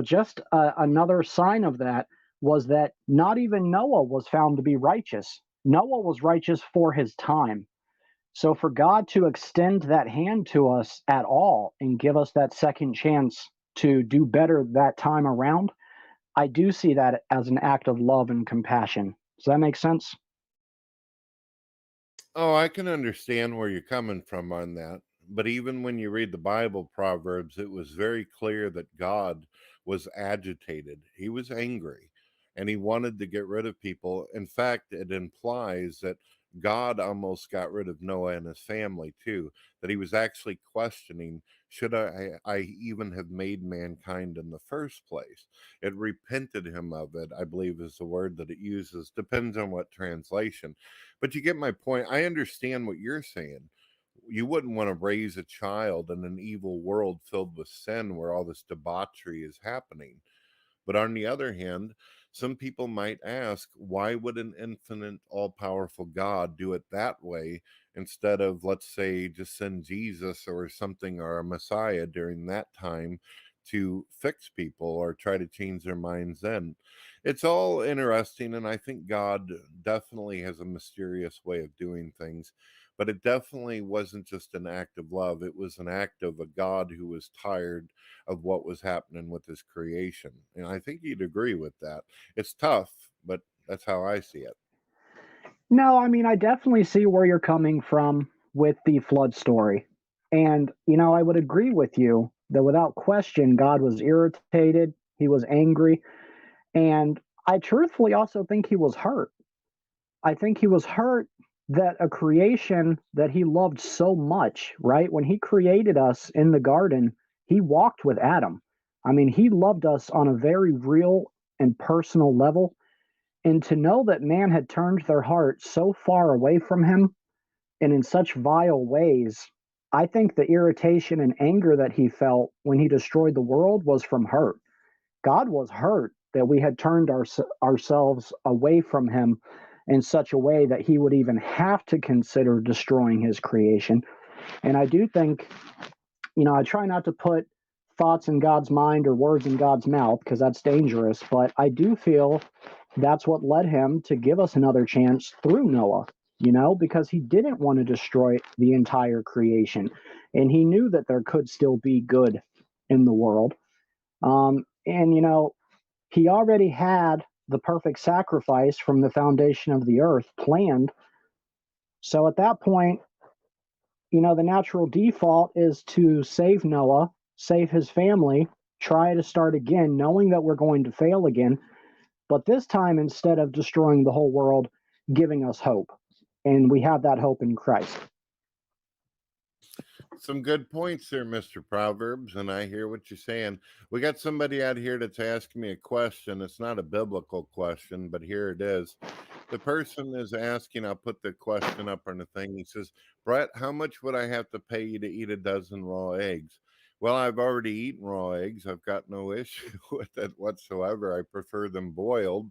just another sign of that was that not even Noah was found to be righteous. Noah was righteous for his time. So for God to extend that hand to us at all and give us that second chance to do better that time around, I do see that as an act of love and compassion. Does that make sense? Oh, I can understand where you're coming from on that. But even when you read the Bible, Proverbs, it was very clear that God was agitated. He was angry and he wanted to get rid of people. In fact, it implies that God almost got rid of Noah and his family too, that he was actually questioning, should I even have made mankind in the first place? It repented him of it, I believe is the word that it uses. Depends on what translation. But you get my point. I understand what you're saying. You wouldn't want to raise a child in an evil world filled with sin where all this debauchery is happening. But on the other hand, some people might ask, why would an infinite, all powerful God do it that way instead of, let's say, just send Jesus or something or a Messiah during that time to fix people or try to change their minds then? It's all interesting, and I think God definitely has a mysterious way of doing things. But it definitely wasn't just an act of love. It was an act of a God who was tired of what was happening with his creation. And I think you'd agree with that. It's tough, but that's how I see it. No, I mean, I definitely see where you're coming from with the flood story. And, I would agree with you that without question, God was irritated, he was angry, and I truthfully also think he was hurt. I think he was hurt that a creation that he loved so much, right? When he created us in the garden, he walked with Adam. I mean, he loved us on a very real and personal level. And to know that man had turned their heart so far away from him and in such vile ways, I think the irritation and anger that he felt when he destroyed the world was from hurt. God was hurt that we had turned ourselves away from him in such a way that he would even have to consider destroying his creation. And I do think, I try not to put thoughts in God's mind or words in God's mouth because that's dangerous, but I do feel that's what led him to give us another chance through Noah, because he didn't want to destroy the entire creation. And he knew that there could still be good in the world. And, he already had the perfect sacrifice from the foundation of the earth planned. So at that point, the natural default is to save Noah, save his family, try to start again, knowing that we're going to fail again. But this time, instead of destroying the whole world, giving us hope. And we have that hope in Christ. Some good points there, Mr. Proverbs, and I hear what you're saying. We got somebody out here that's asking me a question. It's not a biblical question, but here it is. The person is asking, I'll put the question up on the thing. He says, Brett, how much would I have to pay you to eat a dozen raw eggs? Well, I've already eaten raw eggs. I've got no issue with that whatsoever. I prefer them boiled.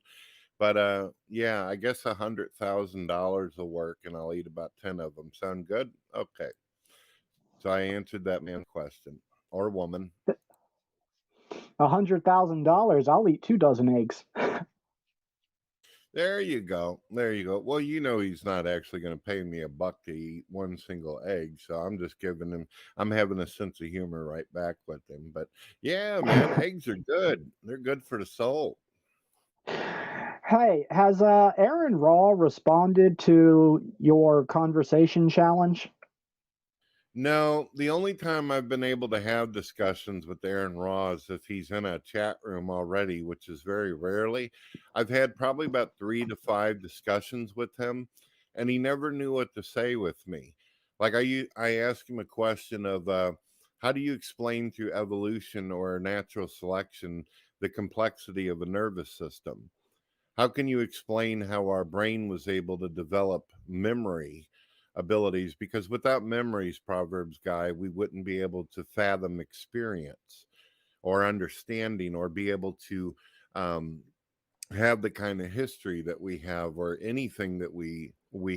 But yeah, I guess $100,000 will work, and I'll eat about 10 of them. Sound good? Okay. So I answered that man's question, or woman. $100,000, I'll eat 2 dozen eggs. There you go. There you go. Well, he's not actually going to pay me $1 to eat one single egg. So I'm just giving him, I'm having a sense of humor right back with him. But yeah, man, eggs are good. They're good for the soul. Hey, has Aaron Raw responded to your conversation challenge? No, the only time I've been able to have discussions with Aaron Raw is if he's in a chat room already, which is very rarely. I've had probably about 3 to 5 discussions with him, and he never knew what to say with me. Like I asked him a question of how do you explain through evolution or natural selection the complexity of a nervous system? How can you explain how our brain was able to develop memory abilities? Because without memories, Proverbs Guy, we wouldn't be able to fathom experience or understanding or be able to um, have the kind of history that we have or anything that we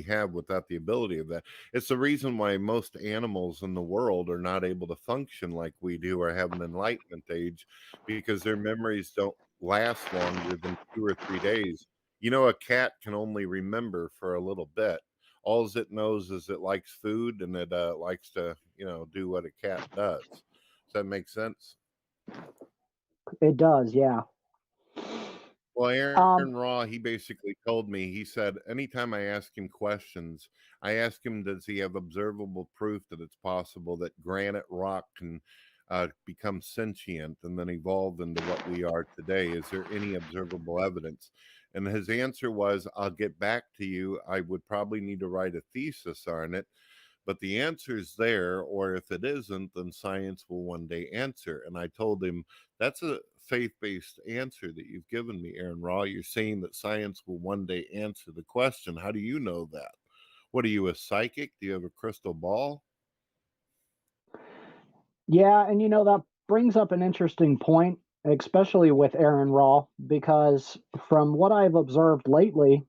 have without the ability of that. It's the reason why most animals in the world are not able to function like we do or have an enlightenment age, because their memories don't last longer than 2 or 3 days. A cat can only remember for a little bit. All it knows is it likes food, and it likes to do what a cat does. Does that make sense? It does, yeah. Well, Um, Aaron Raw, he basically told me, he said, anytime I ask him questions, I ask him, does he have observable proof that it's possible that granite rock can become sentient and then evolve into what we are today? Is there any observable evidence? And his answer was, I'll get back to you. I would probably need to write a thesis on it. But the answer is there, or if it isn't, then science will one day answer. And I told him, that's a faith-based answer that you've given me, Aaron Raw. You're saying that science will one day answer the question. How do you know that? What are you, a psychic? Do you have a crystal ball? yeah, and that brings up an interesting point, especially with Aaron Raw, because from what I've observed lately,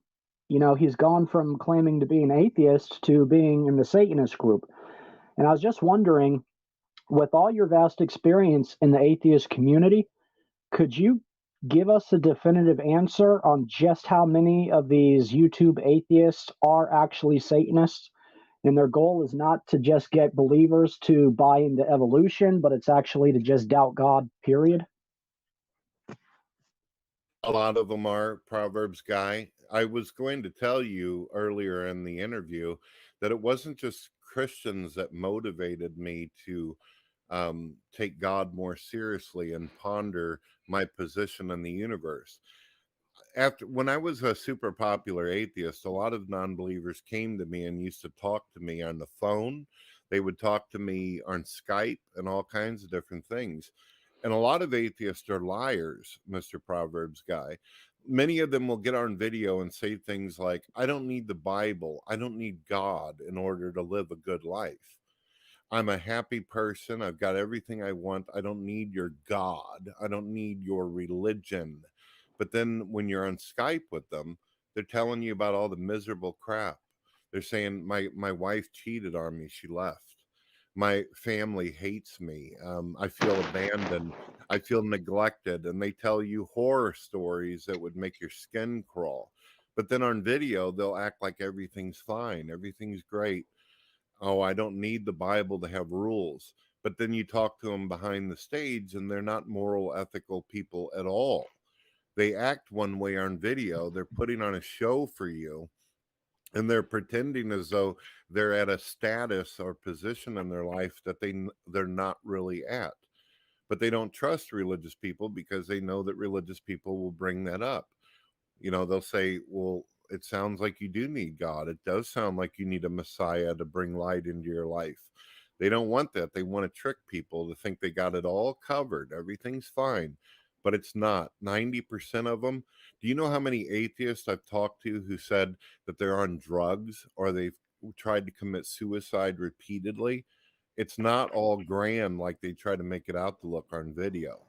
he's gone from claiming to be an atheist to being in the Satanist group. And I was just wondering, with all your vast experience in the atheist community, could you give us a definitive answer on just how many of these YouTube atheists are actually Satanists? And their goal is not to just get believers to buy into evolution, but it's actually to just doubt God, period. A lot of them are, Proverbs Guy. I was going to tell you earlier in the interview that it wasn't just Christians that motivated me to take God more seriously and ponder my position in the universe. When I was a super popular atheist, a lot of non-believers came to me and used to talk to me on the phone. They would talk to me on Skype and all kinds of different things. And a lot of atheists are liars, Mr. Proverbs Guy. Many of them will get on video and say things like, I don't need the Bible. I don't need God in order to live a good life. I'm a happy person. I've got everything I want. I don't need your God. I don't need your religion. But then when you're on Skype with them, they're telling you about all the miserable crap. They're saying, my wife cheated on me. She left. My family hates me. I feel abandoned. I feel neglected. And they tell you horror stories that would make your skin crawl. But then on video, they'll act like everything's fine. Everything's great. Oh, I don't need the Bible to have rules. but then you talk to them behind the stage and they're not moral, ethical people at all. They act one way on video. They're putting on a show for you, and they're pretending as though they're at a status or position in their life that they're not really at. But they don't trust religious people because they know that religious people will bring that up. They'll say, well, it sounds like you do need God. It does sound like you need a Messiah to bring light into your life. They don't want that. They want to trick people to think they got it all covered. Everything's fine, but it's not. 90% of them. Do you know how many atheists I've talked to who said that they're on drugs or they've tried to commit suicide repeatedly? It's not all grand like they try to make it out to look on video.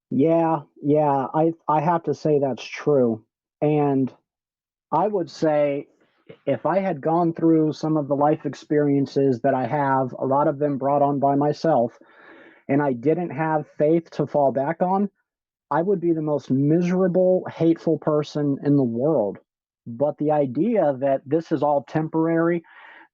Yeah, I have to say that's true. And I would say if I had gone through some of the life experiences that I have, a lot of them brought on by myself, and I didn't have faith to fall back on, I would be the most miserable, hateful person in the world. But the idea that this is all temporary,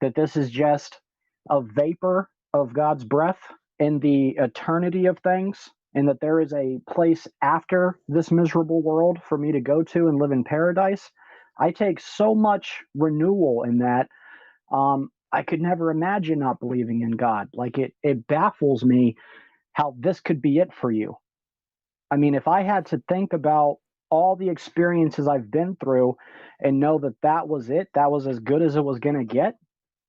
that this is just a vapor of God's breath in the eternity of things, and that there is a place after this miserable world for me to go to and live in paradise, I take so much renewal in that. I could never imagine not believing in God. Like it baffles me how this could be it for you. I mean, if I had to think about all the experiences I've been through and know that that was it, that was as good as it was going to get,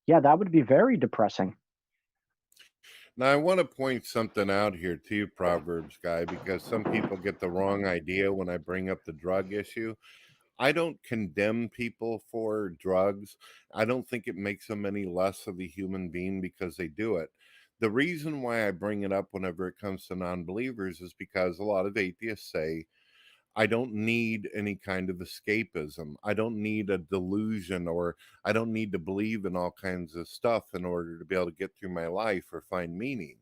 yeah, that would be very depressing. Now, I want to point something out here to you, Proverbs guy, because some people get the wrong idea when I bring up the drug issue. I don't condemn people for drugs. I don't think it makes them any less of a human being because they do it. The reason why I bring it up whenever it comes to non believers is because a lot of atheists say, I don't need any kind of escapism. I don't need a delusion, or I don't need to believe in all kinds of stuff in order to be able to get through my life or find meaning.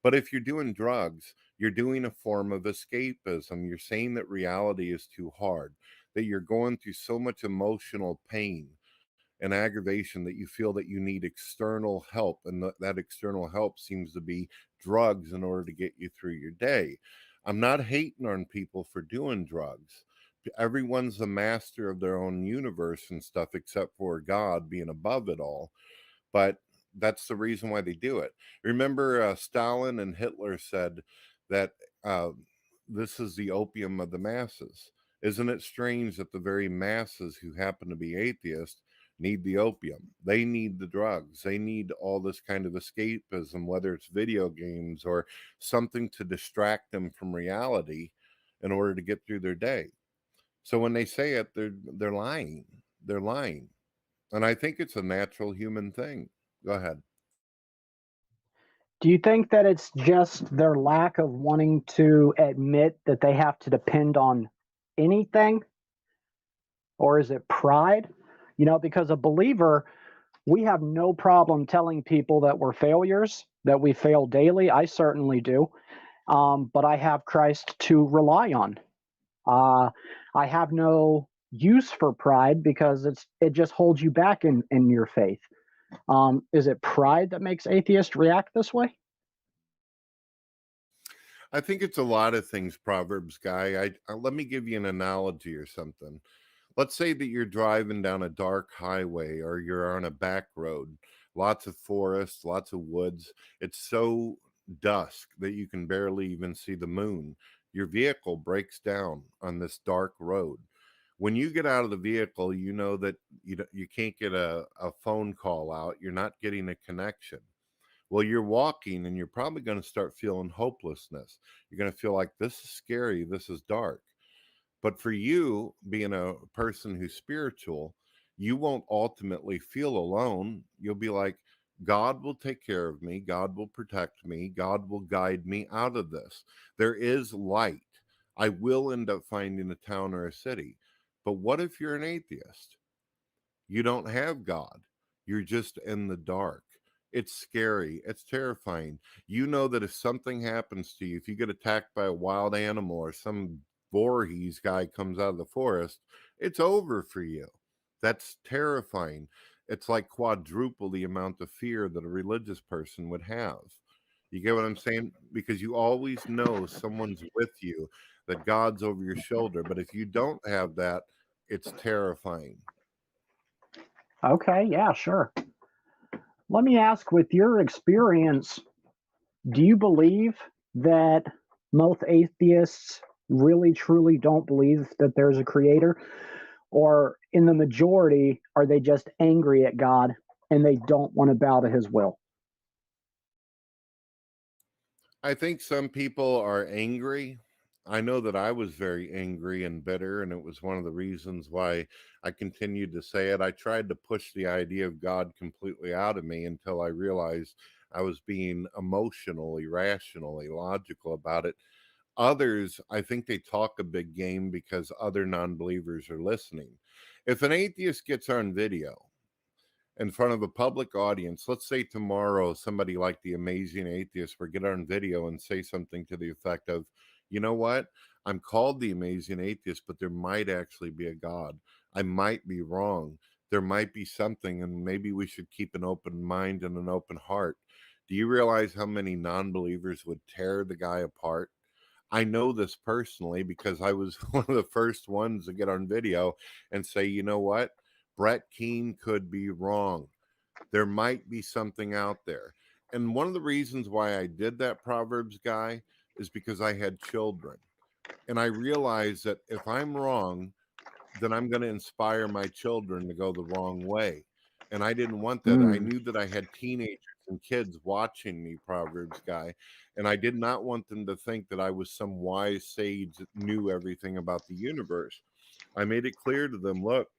But if you're doing drugs, you're doing a form of escapism. You're saying that reality is too hard, that you're going through so much emotional pain and aggravation that you feel that you need external help. And that external help seems to be drugs in order to get you through your day. I'm not hating on people for doing drugs. Everyone's the master of their own universe and stuff, except for God being above it all. But that's the reason why they do it. Remember, Stalin and Hitler said that uh, this is the opium of the masses. Isn't it strange that the very masses who happen to be atheists need the opium? They need the drugs. They need all this kind of escapism, whether it's video games or something to distract them from reality in order to get through their day. So when they say it, they're lying. They're lying. And I think it's a natural human thing. Go ahead. Do you think that it's just their lack of wanting to admit that they have to depend on anything? Or is it pride? Because a believer, we have no problem telling people that we're failures, that we fail daily. I certainly do. But I have Christ to rely on. Uh, I have no use for pride because it just holds you back in your faith. Is it pride that makes atheists react this way? I think it's a lot of things, Proverbs guy. Let me give you an analogy or something. Let's say that you're driving down a dark highway or you're on a back road, lots of forests, lots of woods. It's so dusk that you can barely even see the moon. Your vehicle breaks down on this dark road. When you get out of the vehicle, you know that you can't get a phone call out. You're not getting a connection. Well, you're walking and you're probably going to start feeling hopelessness. You're going to feel like this is scary, this is dark. But for you, being a person who's spiritual, you won't ultimately feel alone. You'll be like, God will take care of me. God will protect me. God will guide me out of this. There is light. I will end up finding a town or a city. But what if you're an atheist? You don't have God. You're just in the dark. It's scary. It's terrifying. You know that if something happens to you, if you get attacked by a wild animal or some Voorhees guy comes out of the forest, it's over for you. That's terrifying. it's like quadruple the amount of fear that a religious person would have. You get what I'm saying? Because you always know someone's with you, that God's over your shoulder. But if you don't have that, it's terrifying. Okay, yeah, sure. Let me ask, with your experience, do you believe that most atheists really truly don't believe that there's a creator? Or in the majority, are they just angry at God and they don't want to bow to his will? I think some people are angry. I know that I was very angry and bitter, and it was one of the reasons why I continued to say it. I tried to push the idea of God completely out of me until I realized I was being emotionally, rationally, logical about it. Others, I think they talk a big game because other non believers are listening. If an atheist gets on video in front of a public audience, let's say tomorrow somebody like the Amazing Atheist will get on video and say something to the effect of, you know what? I'm called the Amazing Atheist, but there might actually be a God. I might be wrong. There might be something, and maybe we should keep an open mind and an open heart. Do you realize how many non believers would tear the guy apart? I know this personally because I was one of the first ones to get on video and say, you know what? Brett Keane could be wrong. There might be something out there. And one of the reasons why I did that, Proverbs guy, is because I had children. And I realized that if I'm wrong, then I'm going to inspire my children to go the wrong way. And I didn't want that. I Mm, knew that I had teenagers and kids watching me, Proverbs guy, and I did not want them to think that I was some wise sage that knew everything about the universe. I made it clear to them, look,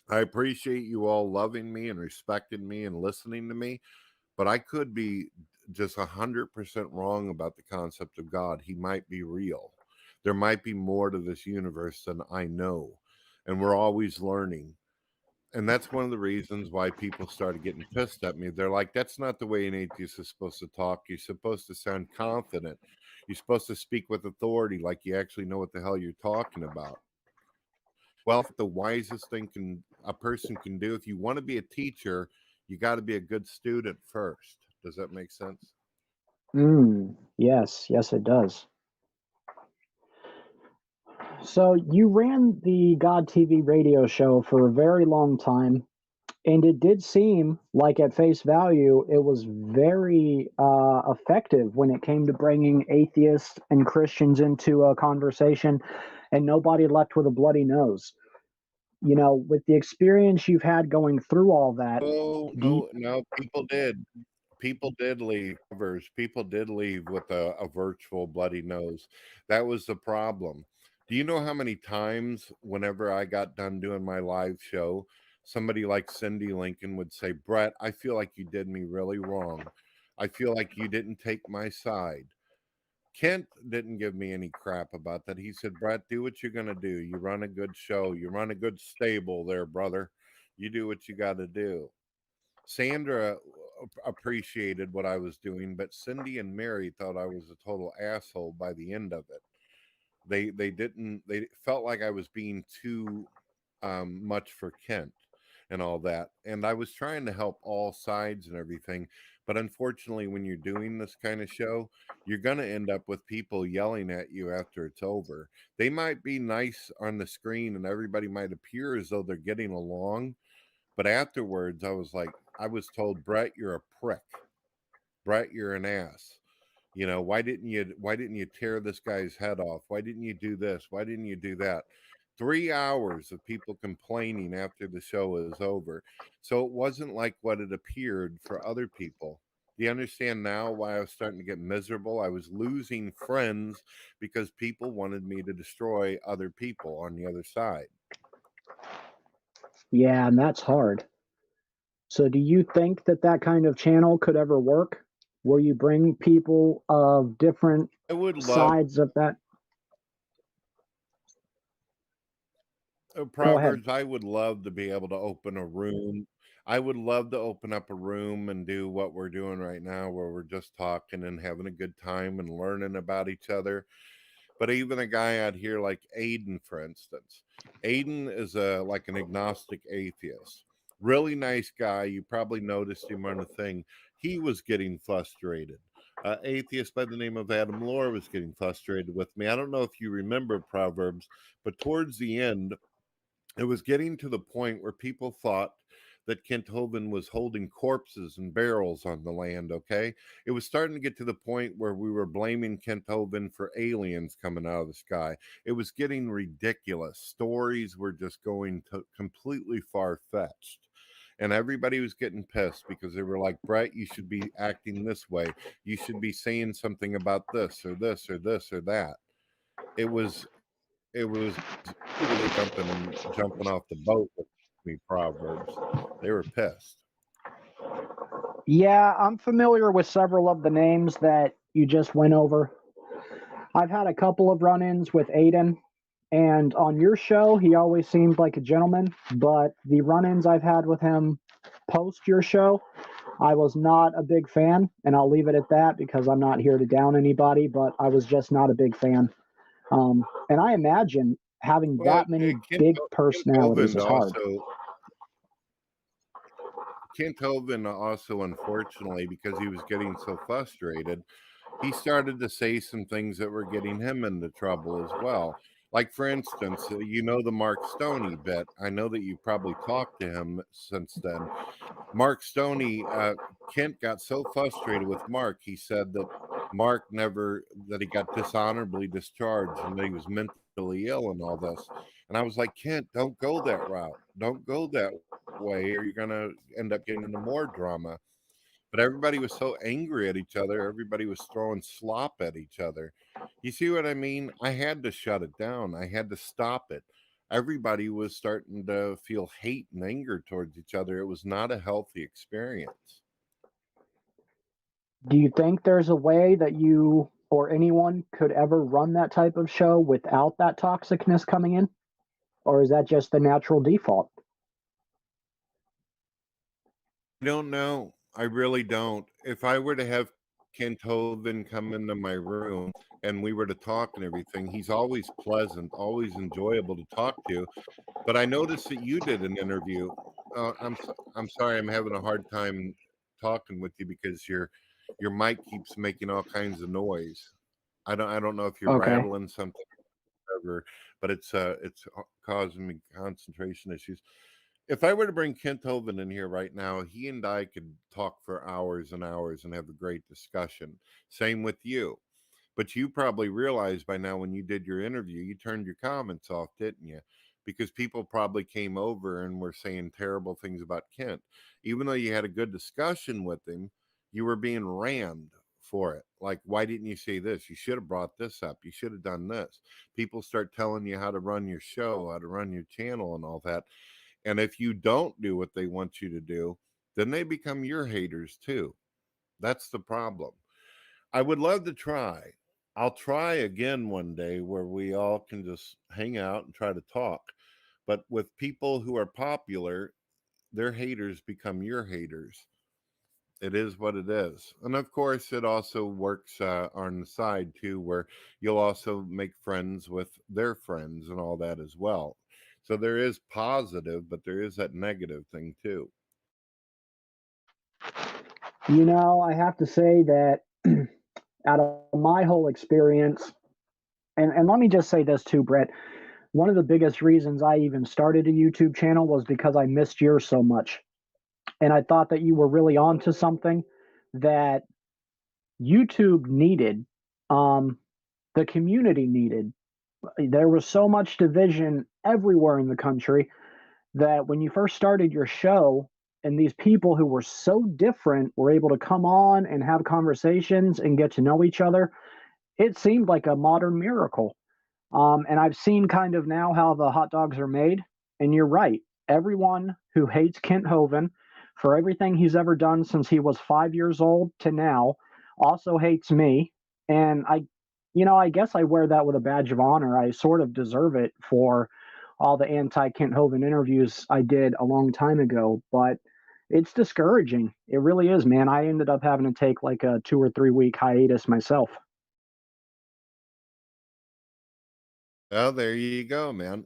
I appreciate you all loving me and respecting me and listening to me, but I could be just 100% wrong about the concept of God. He might be real. There might be more to this universe than I know. And we're always learning. And that's one of the reasons why people started getting pissed at me. They're like, that's not the way an atheist is supposed to talk. You're supposed to sound confident. You're supposed to speak with authority like you actually know what the hell you're talking about. Well, the wisest thing a person can do, if you want to be a teacher, you got to be a good student first. Does that make sense? yes, yes, it does. So you ran the God TV radio show for a very long time, and it did seem like at face value it was very effective when it came to bringing atheists and Christians into a conversation, and nobody left with a bloody nose. You know, with the experience you've had going through all that, Oh, do you, no, people did. People did leave. People did leave with a virtual bloody nose. That was the problem. Do you know how many times, whenever I got done doing my live show, somebody like Cindy Lincoln would say, Brett, I feel like you did me really wrong. I feel like you didn't take my side. Kent didn't give me any crap about that. He said, Brett, do what you're going to do. You run a good show. You run a good stable there, brother. You do what you got to do. Sandra appreciated what I was doing, but Cindy and Mary thought I was a total asshole by the end of it. They didn't. They felt like I was being too much for Kent and all that. And I was trying to help all sides and everything. But unfortunately, when you're doing this kind of show, you're going to end up with people yelling at you after it's over. They might be nice on the screen and everybody might appear as though they're getting along. But afterwards, I was told, Brett, you're a prick. Brett, you're an ass. You know, why didn't you tear this guy's head off? Why didn't you do this? Why didn't you do that? 3 hours of people complaining after the show is over. So it wasn't like what it appeared for other people. Do you understand now why I was starting to get miserable? I was losing friends because people wanted me to destroy other people on the other side. yeah, and that's hard. So do you think that that kind of channel could ever work, where you bring people of different I would love sides of that? Go ahead. Proverbs, I would love to be able to open a room. I would love to open up a room and do what we're doing right now, where we're just talking and having a good time and learning about each other. But even a guy out here like Aiden, for instance, Aiden is a like an agnostic atheist. Really nice guy. You probably noticed him on a thing. He was getting frustrated. Atheist by the name of Adam Lohr was getting frustrated with me. I don't know if you remember Proverbs, but towards the end, it was getting to the point where people thought that Kent Hovind was holding corpses and barrels on the land, okay? It was starting to get to the point where we were blaming Kent Hovind for aliens coming out of the sky. It was getting ridiculous. Stories were just going to completely far-fetched. And everybody was getting pissed because they were like, Brett, you should be acting this way. You should be saying something about this or this or this or that. It was people were jumping off the boat with me Proverbs. They were pissed. Yeah, I'm familiar with several of the names that you just went over. I've had a couple of run-ins with Aiden, and on your show, he always seemed like a gentleman, but the run-ins I've had with him post your show, I was not a big fan, and I'll leave it at that because I'm not here to down anybody, but I was just not a big fan. And I imagine having Well, that many Kent, big Kent personalities Hovind is hard. also, unfortunately, because he was getting so frustrated, he started to say some things that were getting him into trouble as well. Like, for instance, the Mark Stoney bit. I know that you probably talked to him since then. Mark Stoney, Kent got so frustrated with Mark, he said that that he got dishonorably discharged and that he was mentally ill and all this. And I was like, Kent, don't go that route. Don't go that way, or you're going to end up getting into more drama. But everybody was so angry at each other. Everybody was throwing slop at each other. You see what I mean? I had to shut it down. I had to stop it. Everybody was starting to feel hate and anger towards each other. It was not a healthy experience. Do you think there's a way that you or anyone could ever run that type of show without that toxicness coming in? Or is that just the natural default? I don't know. I really don't. If I were to have Kent Hovind come into my room and we were to talk and everything, he's always pleasant, always enjoyable to talk to. But I noticed that you did an interview. I'm sorry, I'm having a hard time talking with you because your mic keeps making all kinds of noise. I don't know if you're Okay. rattling something or whatever, but it's causing me concentration issues. If I were to bring Kent Hovind in here right now, he and I could talk for hours and hours and have a great discussion. Same with you. But you probably realized by now when you did your interview, you turned your comments off, didn't you? Because people probably came over and were saying terrible things about Kent. Even though you had a good discussion with him, you were being rammed for it. Like, why didn't you say this? You should have brought this up. You should have done this. People start telling you how to run your show, how to run your channel, and all that. And if you don't do what they want you to do, then they become your haters too. That's the problem. I would love to try. I'll try again one day where we all can just hang out and try to talk. But with people who are popular, their haters become your haters. It is what it is. And of course, it also works on the side too, where you'll also make friends with their friends and all that as well. So there is positive, but there is that negative thing too. I have to say that out of my whole experience, and let me just say this too, Brett. One of the biggest reasons I even started a YouTube channel was because I missed yours so much. And I thought that you were really onto something that YouTube needed, the community needed. There was so much division everywhere in the country that when you first started your show and these people who were so different were able to come on and have conversations and get to know each other, it seemed like a modern miracle. And I've seen kind of now how the hot dogs are made. And you're right. Everyone who hates Kent Hovind for everything he's ever done since he was 5 years old to now also hates me. And I guess I wear that with a badge of honor. I sort of deserve it for all the anti Kent Hovind interviews I did a long time ago. But it's discouraging. It really is, man. I ended up having to take like a 2 or 3 week hiatus myself. Well, there you go, man.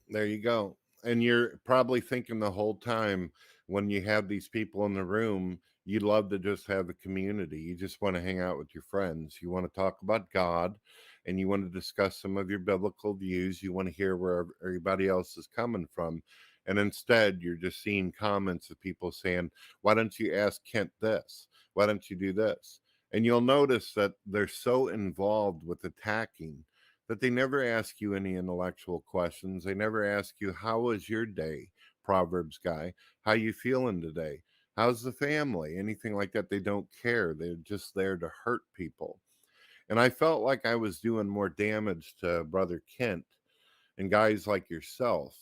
There you go. And you're probably thinking the whole time, When you have these people in the room, you love to just have a community. You just want to hang out with your friends. You want to talk about God, and you want to discuss some of your biblical views. You want to hear where everybody else is coming from. And instead, you're just seeing comments of people saying, why don't you ask Kent this? Why don't you do this? And you'll notice that they're so involved with attacking that they never ask you any intellectual questions. They never ask you, how was your day, Proverbs guy? How you feeling today? How's the family? Anything like that. They don't care. They're just there to hurt people. And I felt like I was doing more damage to Brother Kent and guys like yourself.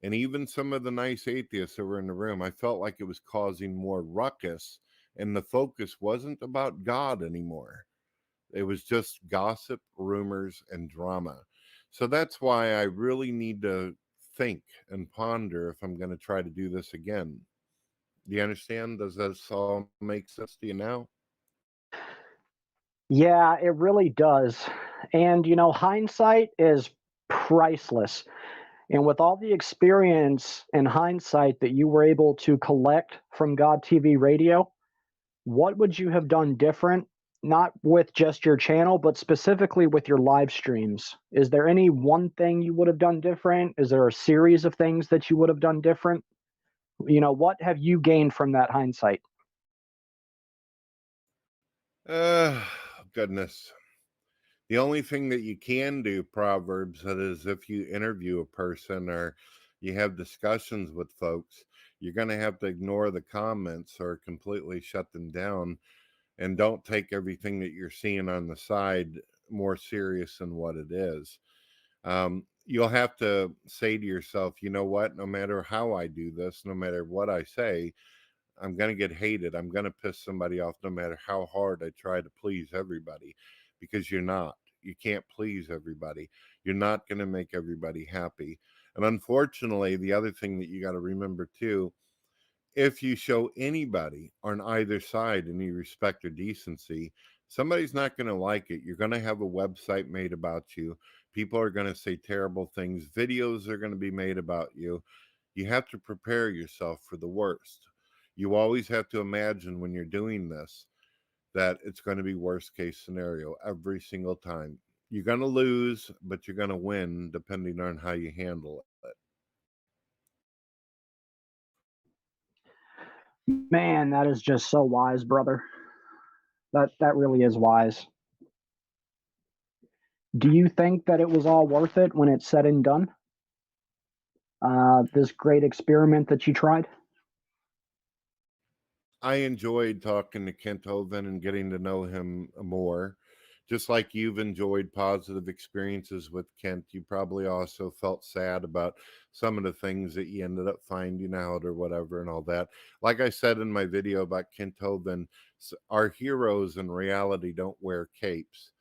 And even some of the nice atheists that were in the room, I felt like it was causing more ruckus. And the focus wasn't about God anymore. It was just gossip, rumors, and drama. So that's why I really need to think and ponder if I'm going to try to do this again. Do you understand? Does this all make sense to you now? Yeah, it really does. And, hindsight is priceless. And with all the experience and hindsight that you were able to collect from God TV Radio, what would you have done different? Not with just your channel, but specifically with your live streams. Is there any one thing you would have done different? Is there a series of things that you would have done different? What have you gained from that hindsight? Uh, Goodness. The only thing that you can do, Proverbs, that is if you interview a person or you have discussions with folks, you're going to have to ignore the comments or completely shut them down, and don't take everything that you're seeing on the side more serious than what it is. You'll have to say to yourself, you know what, no matter how I do this, no matter what I say, I'm going to get hated. I'm going to piss somebody off no matter how hard I try to please everybody, because you're not. You can't please everybody. You're not going to make everybody happy. And unfortunately, the other thing that you got to remember too, if you show anybody on either side any respect or decency, somebody's not going to like it. You're going to have a website made about you. People are going to say terrible things. Videos are going to be made about you. You have to prepare yourself for the worst. You always have to imagine when you're doing this that it's going to be worst case scenario every single time. You're going to lose, but you're going to win depending on how you handle it. Man, that is just so wise, brother. That really is wise. Do you think that it was all worth it when it's said and done? This great experiment that you tried? I enjoyed talking to Kent Hovind and getting to know him more. Just like you've enjoyed positive experiences with Kent, you probably also felt sad about some of the things that you ended up finding out or whatever and all that. Like I said in my video about Kent Hovind, our heroes in reality don't wear capes.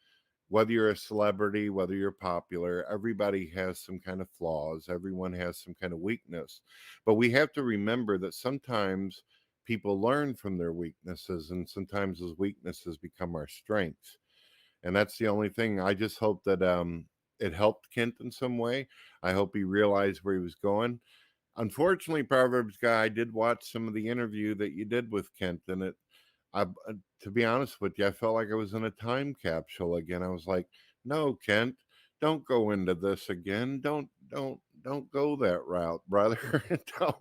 Whether you're a celebrity, whether you're popular, everybody has some kind of flaws. Everyone has some kind of weakness. But we have to remember that sometimes people learn from their weaknesses, and sometimes those weaknesses become our strengths. And that's the only thing. I just hope that it helped Kent in some way. I hope he realized where he was going. Unfortunately, Proverbs guy, I did watch some of the interview that you did with Kent, and to be honest with you, I felt like I was in a time capsule again. I was like, no, Kent, don't go into this again. Don't go that route, brother. Don't.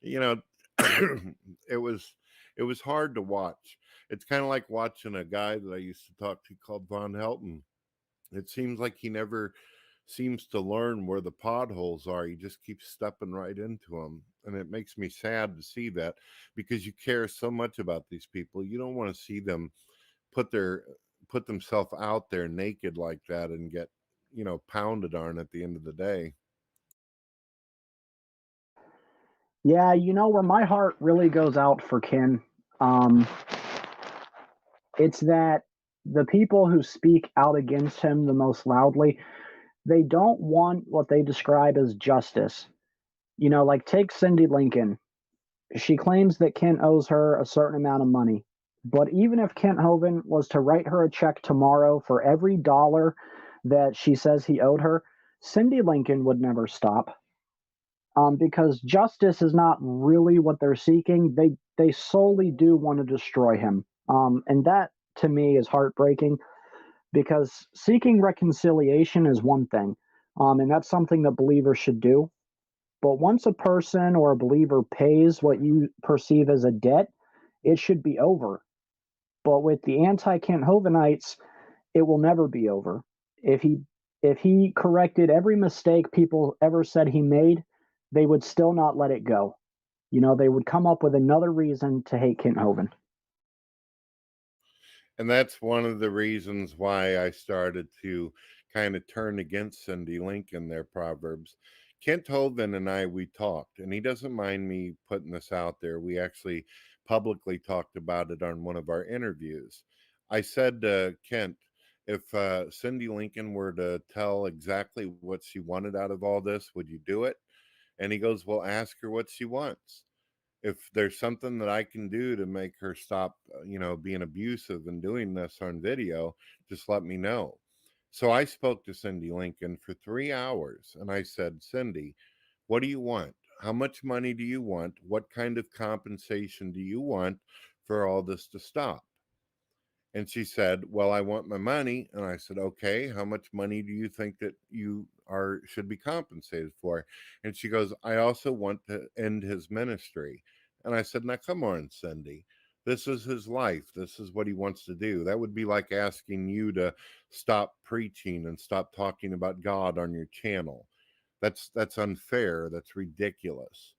You know, it was hard to watch. It's kind of like watching a guy that I used to talk to called Von Helton. It seems like he never seems to learn where the potholes are. He just keeps stepping right into them. And it makes me sad to see that, because you care so much about these people. You don't want to see them put their put themselves out there naked like that and get, pounded on at the end of the day. Yeah, where my heart really goes out for Ken, um, it's that the people who speak out against him the most loudly, they don't want what they describe as justice. Like take Cindy Lincoln. She claims that Kent owes her a certain amount of money. But even if Kent Hovind was to write her a check tomorrow for every dollar that she says he owed her, Cindy Lincoln would never stop. because justice is not really what they're seeking. They solely do want to destroy him, and that to me is heartbreaking because seeking reconciliation is one thing, and that's something that believers should do. But once a person or a believer pays what you perceive as a debt, it should be over. But with the anti-Kent Hovenites, it will never be over. If he corrected every mistake people ever said he made, they would still not let it go. You know, they would come up with another reason to hate Kent Hovind. And that's one of the reasons why I started to kind of turn against Cindy Lincoln, their Proverbs. Kent Hovind and we talked, and he doesn't mind me putting this out there. We actually publicly talked about it on one of our interviews. I said to Kent, if Cindy Lincoln were to tell exactly what she wanted out of all this, would you do it? And he goes, well, ask her what she wants. If there's something that I can do to make her stop, being abusive and doing this on video, just let me know. So I spoke to Cindy Lincoln for 3 hours and I said, Cindy, what do you want? How much money do you want? What kind of compensation do you want for all this to stop? And she said, well, I want my money. And I said, okay, how much money do you think that you should be compensated for? And she goes, I also want to end his ministry. And I said, now come on, Cindy. This is his life. This is what he wants to do. That would be like asking you to stop preaching and stop talking about God on your channel. That's unfair. That's ridiculous.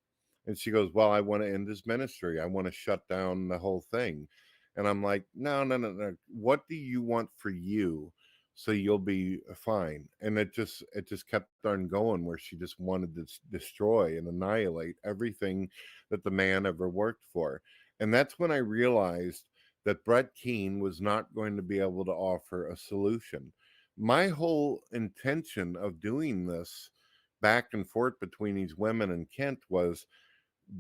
And she goes, well, I want to end his ministry. I want to shut down the whole thing. And I'm like, no, no, no, no. What do you want for you so you'll be fine? And it just kept on going where she just wanted to destroy and annihilate everything that the man ever worked for. And that's when I realized that Brett Keane was not going to be able to offer a solution. My whole intention of doing this back and forth between these women and Kent was,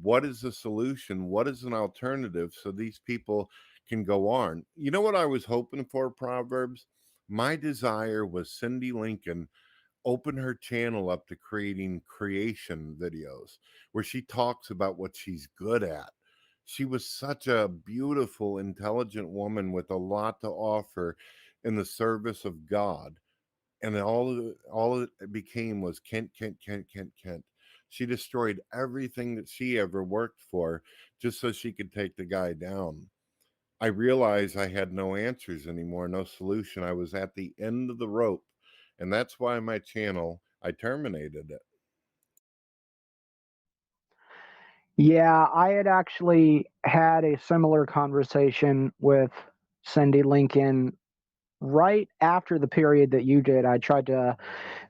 what is the solution? What is an alternative so these people can go on? You know what I was hoping for, Proverbs? My desire was Cindy Lincoln open her channel up to creating creation videos where she talks about what she's good at. She was such a beautiful, intelligent woman with a lot to offer in the service of God. And all it became was Kent, Kent, Kent, Kent, Kent. She destroyed everything that she ever worked for just so she could take the guy down. I realized I had no answers anymore, no solution. I was at the end of the rope. And that's why my channel, I terminated it. Yeah, I had actually had a similar conversation with Cindy Lincoln right after the period that you did. I tried to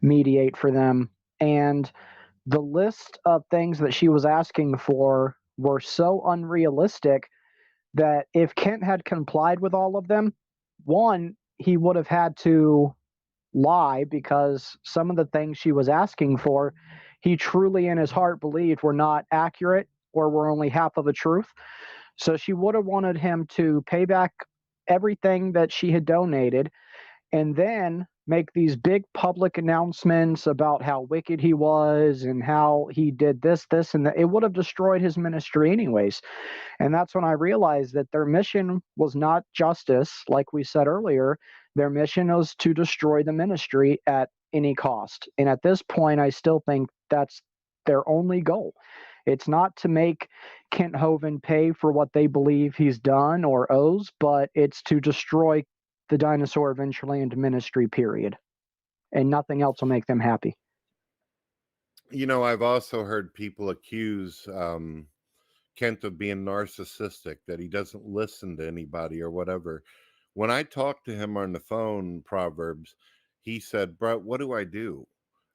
mediate for them, and the list of things that she was asking for were so unrealistic that if Kent had complied with all of them, one, he would have had to lie because some of the things she was asking for, he truly in his heart believed were not accurate or were only half of the truth. So she would have wanted him to pay back everything that she had donated and then make these big public announcements about how wicked he was and how he did this, and that. It would have destroyed his ministry anyways. And that's when I realized that their mission was not justice, like we said earlier. Their mission was to destroy the ministry at any cost. And at this point, I still think that's their only goal. It's not to make Kent Hovind pay for what they believe he's done or owes, but it's to destroy the dinosaur Adventureland ministry, period. And nothing else will make them happy. I've also heard people accuse Kent of being narcissistic, that he doesn't listen to anybody or whatever. When I talked to him on the phone, Proverbs, he said, Brett, what do I do?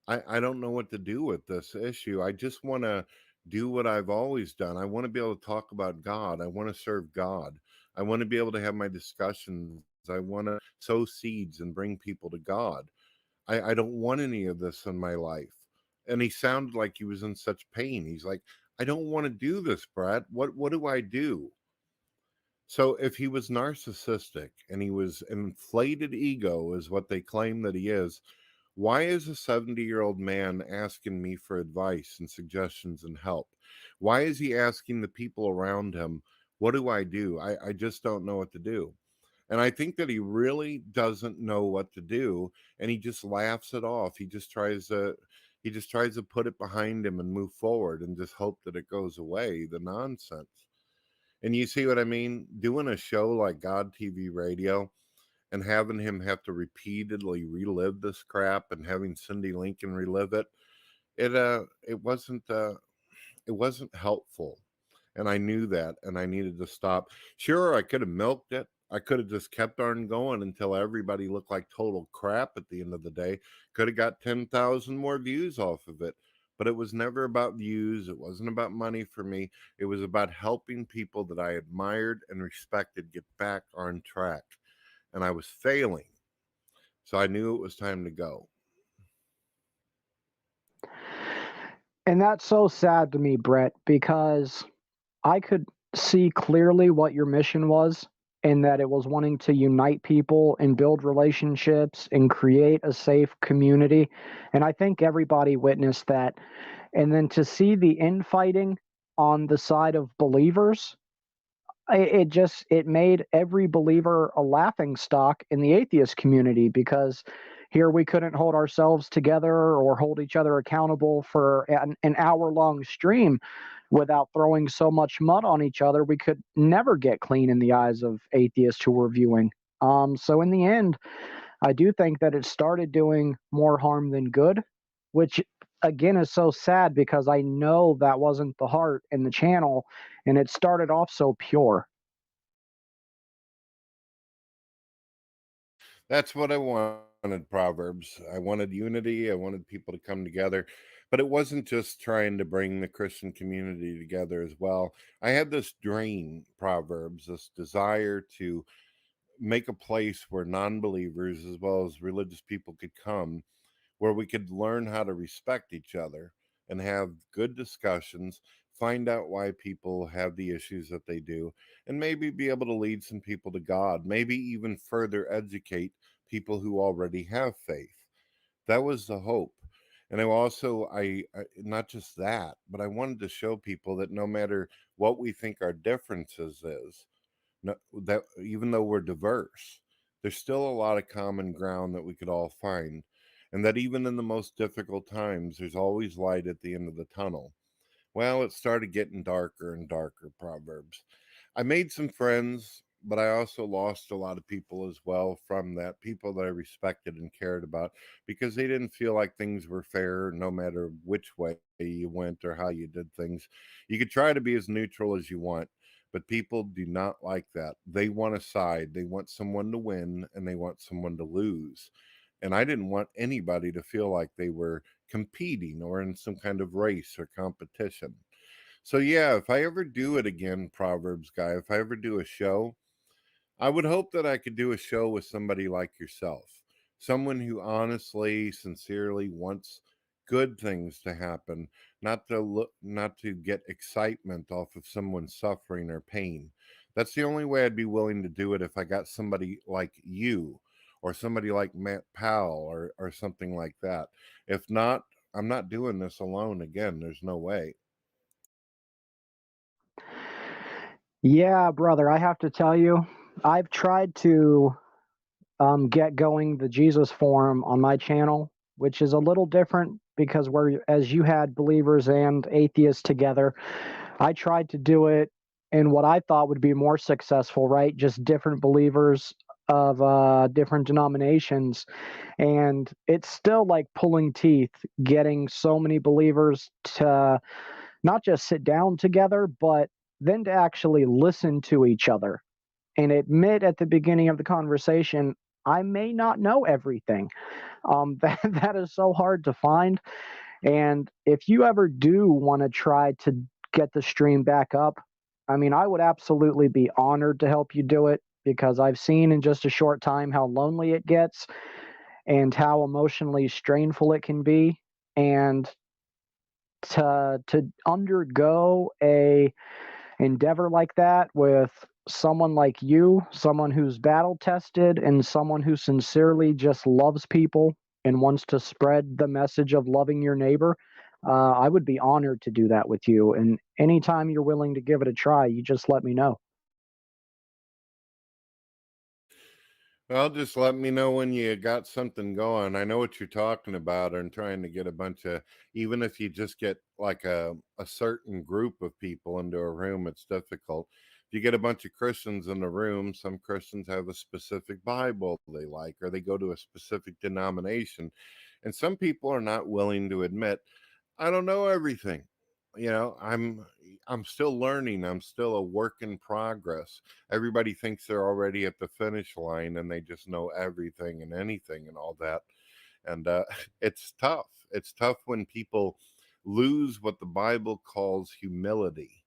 I don't know what to do with this issue. I just want to do what I've always done. I want to be able to talk about God. I want to serve God. I want to be able to have my discussions. I want to sow seeds and bring people to God. I don't want any of this in my life. And he sounded like he was in such pain. He's like, I don't want to do this, Brad. What do I do? So if he was narcissistic and he was inflated ego, is what they claim that he is, Why is a 70-year-old man asking me for advice and suggestions and help? Why is he asking the people around him, what do I do? I just don't know what to do. And I think that he really doesn't know what to do, and he just laughs it off. He just tries to put it behind him and move forward and just hope that it goes away, the nonsense. And you see what I mean? Doing a show like God TV Radio and having him have to repeatedly relive this crap and having Cindy Lincoln relive it, it wasn't helpful. And I knew that, and I needed to stop. Sure, I could have milked it. I could have just kept on going until everybody looked like total crap at the end of the day. Could have got 10,000 more views off of it. But it was never about views. It wasn't about money for me. It was about helping people that I admired and respected get back on track. And I was failing. So I knew it was time to go. And that's so sad to me, Brett, because I could see clearly what your mission was, and that it was wanting to unite people and build relationships and create a safe community. And I think everybody witnessed that. And then to see the infighting on the side of believers, it made every believer a laughing stock in the atheist community, because here we couldn't hold ourselves together or hold each other accountable for an hour-long stream without throwing so much mud on each other. We could never get clean in the eyes of atheists who were viewing. So in the end, I do think that it started doing more harm than good, which again is so sad because I know that wasn't the heart in the channel, and it started off so pure. That's what I wanted, Proverbs. I wanted unity. I wanted people to come together. But it wasn't just trying to bring the Christian community together as well. I had this dream, Proverbs, this desire to make a place where non believers as well as religious people could come, where we could learn how to respect each other and have good discussions, find out why people have the issues that they do, and maybe be able to lead some people to God, maybe even further educate people who already have faith. That was the hope. And I not just that, but I wanted to show people that no matter what we think our differences is, no, that even though we're diverse, there's still a lot of common ground that we could all find, and that even in the most difficult times, there's always light at the end of the tunnel. Well, it started getting darker and darker, Proverbs. I made some friends, but I also lost a lot of people as well from that, people that I respected and cared about, because they didn't feel like things were fair no matter which way you went or how you did things. You could try to be as neutral as you want, but people do not like that. They want a side, they want someone to win, and they want someone to lose. And I didn't want anybody to feel like they were competing or in some kind of race or competition. So yeah, if I ever do it again, Proverbs guy, if I ever do a show, I would hope that I could do a show with somebody like yourself, someone who honestly, sincerely wants good things to happen, not to get excitement off of someone's suffering or pain. That's the only way I'd be willing to do it, if I got somebody like you or somebody like Matt Powell or something like that. If not, I'm not doing this alone again. There's no way. Yeah, brother, I have to tell you, I've tried to get going the Jesus Forum on my channel, which is a little different because as you had believers and atheists together, I tried to do it in what I thought would be more successful, right? Just different believers of different denominations. And it's still like pulling teeth, getting so many believers to not just sit down together, but then to actually listen to each other and admit at the beginning of the conversation, I may not know everything. That is so hard to find. And if you ever do want to try to get the stream back up, I mean, I would absolutely be honored to help you do it, because I've seen in just a short time how lonely it gets and how emotionally strainful it can be. And to undergo a endeavor like that with someone like you, someone who's battle tested and someone who sincerely just loves people, and wants to spread the message of loving your neighbor, I would be honored to do that with you. And anytime you're willing to give it a try, you just let me know. Well, just let me know when you got something going. I know what you're talking about and trying to get a bunch of, even if you just get like a certain group of people into a room, it's difficult. If you get a bunch of Christians in the room, some Christians have a specific Bible they like, or they go to a specific denomination. And some people are not willing to admit, I don't know everything. I'm still learning. I'm still a work in progress. Everybody thinks they're already at the finish line and they just know everything and anything and all that. And it's tough. It's tough when people lose what the Bible calls humility,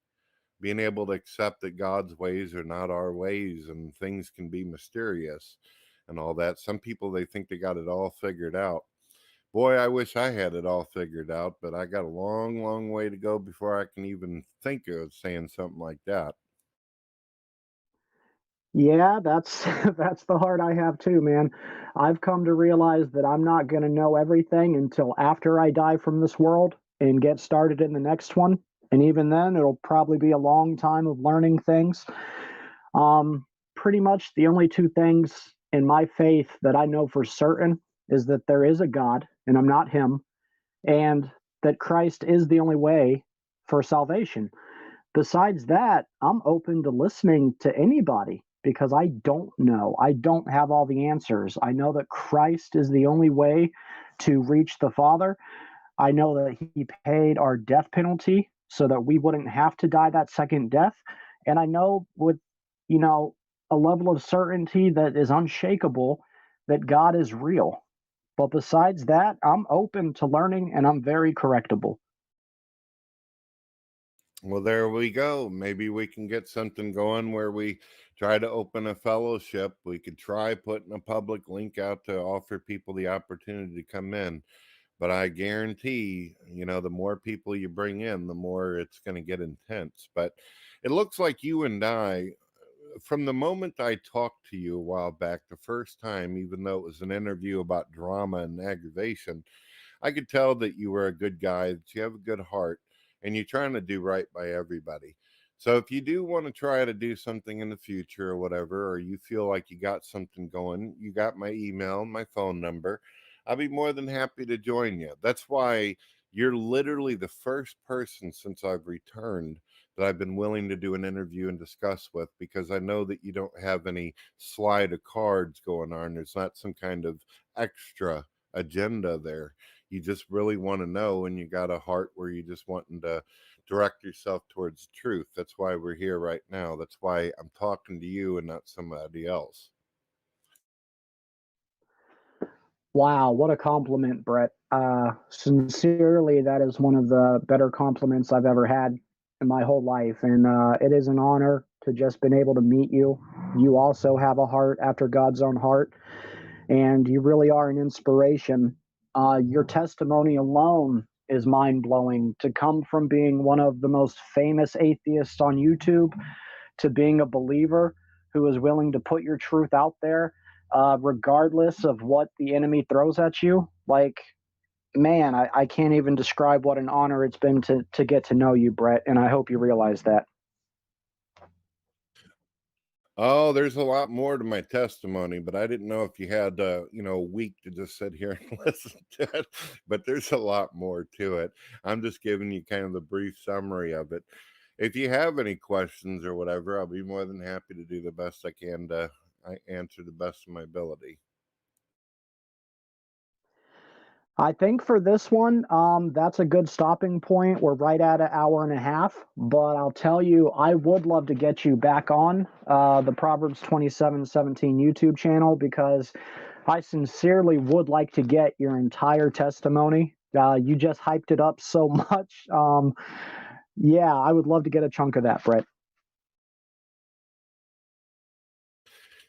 being able to accept that God's ways are not our ways and things can be mysterious and all that. Some people, they think they got it all figured out. Boy, I wish I had it all figured out, but I got a long, long way to go before I can even think of saying something like that. Yeah, that's that's the heart I have too, man. I've come to realize that I'm not going to know everything until after I die from this world and get started in the next one. And even then, it'll probably be a long time of learning things. Um, Pretty much the only two things in my faith that I know for certain is that there is a God and I'm not him, and that Christ is the only way for salvation. Besides that, I'm open to listening to anybody because I don't know. I don't have all the answers. I know that Christ is the only way to reach the Father. I know that he paid our death penalty so that we wouldn't have to die that second death. And I know with, you know, a level of certainty that is unshakable that God is real. But besides that, I'm open to learning and I'm very correctable. Well, there we go. Maybe we can get something going where we try to open a fellowship. We could try putting a public link out to offer people the opportunity to come in. But I guarantee, the more people you bring in, the more it's going to get intense. But it looks like you and I, from the moment I talked to you a while back, the first time, even though it was an interview about drama and aggravation, I could tell that you were a good guy, that you have a good heart, and you're trying to do right by everybody. So if you do want to try to do something in the future or whatever, or you feel like you got something going, you got my email, my phone number. I'll be more than happy to join you. That's why you're literally the first person since I've returned that I've been willing to do an interview and discuss with, because I know that you don't have any slide of cards going on. There's not some kind of extra agenda there. You just really want to know, and you got a heart where you just wanting to direct yourself towards the truth. That's why we're here right now. That's why I'm talking to you and not somebody else. Wow, what a compliment, Brett. Sincerely, that is one of the better compliments I've ever had in my whole life. And it is an honor to just been able to meet you. You also have a heart after God's own heart, and you really are an inspiration. Your testimony alone is mind blowing to come from being one of the most famous atheists on YouTube to being a believer who is willing to put your truth out there, regardless of what the enemy throws at you. Like, man, I can't even describe what an honor it's been to get to know you, Brett, and I hope you realize that. Oh, there's a lot more to my testimony, but I didn't know if you had, a week to just sit here and listen to it. But there's a lot more to it. I'm just giving you kind of the brief summary of it. If you have any questions or whatever, I'll be more than happy to do the best I can to I answer the best of my ability. I think for this one, that's a good stopping point. We're right at an hour and a half, but I'll tell you, I would love to get you back on the Proverbs 27:17 YouTube channel because I sincerely would like to get your entire testimony. You just hyped it up so much. Yeah, I would love to get a chunk of that, Brett.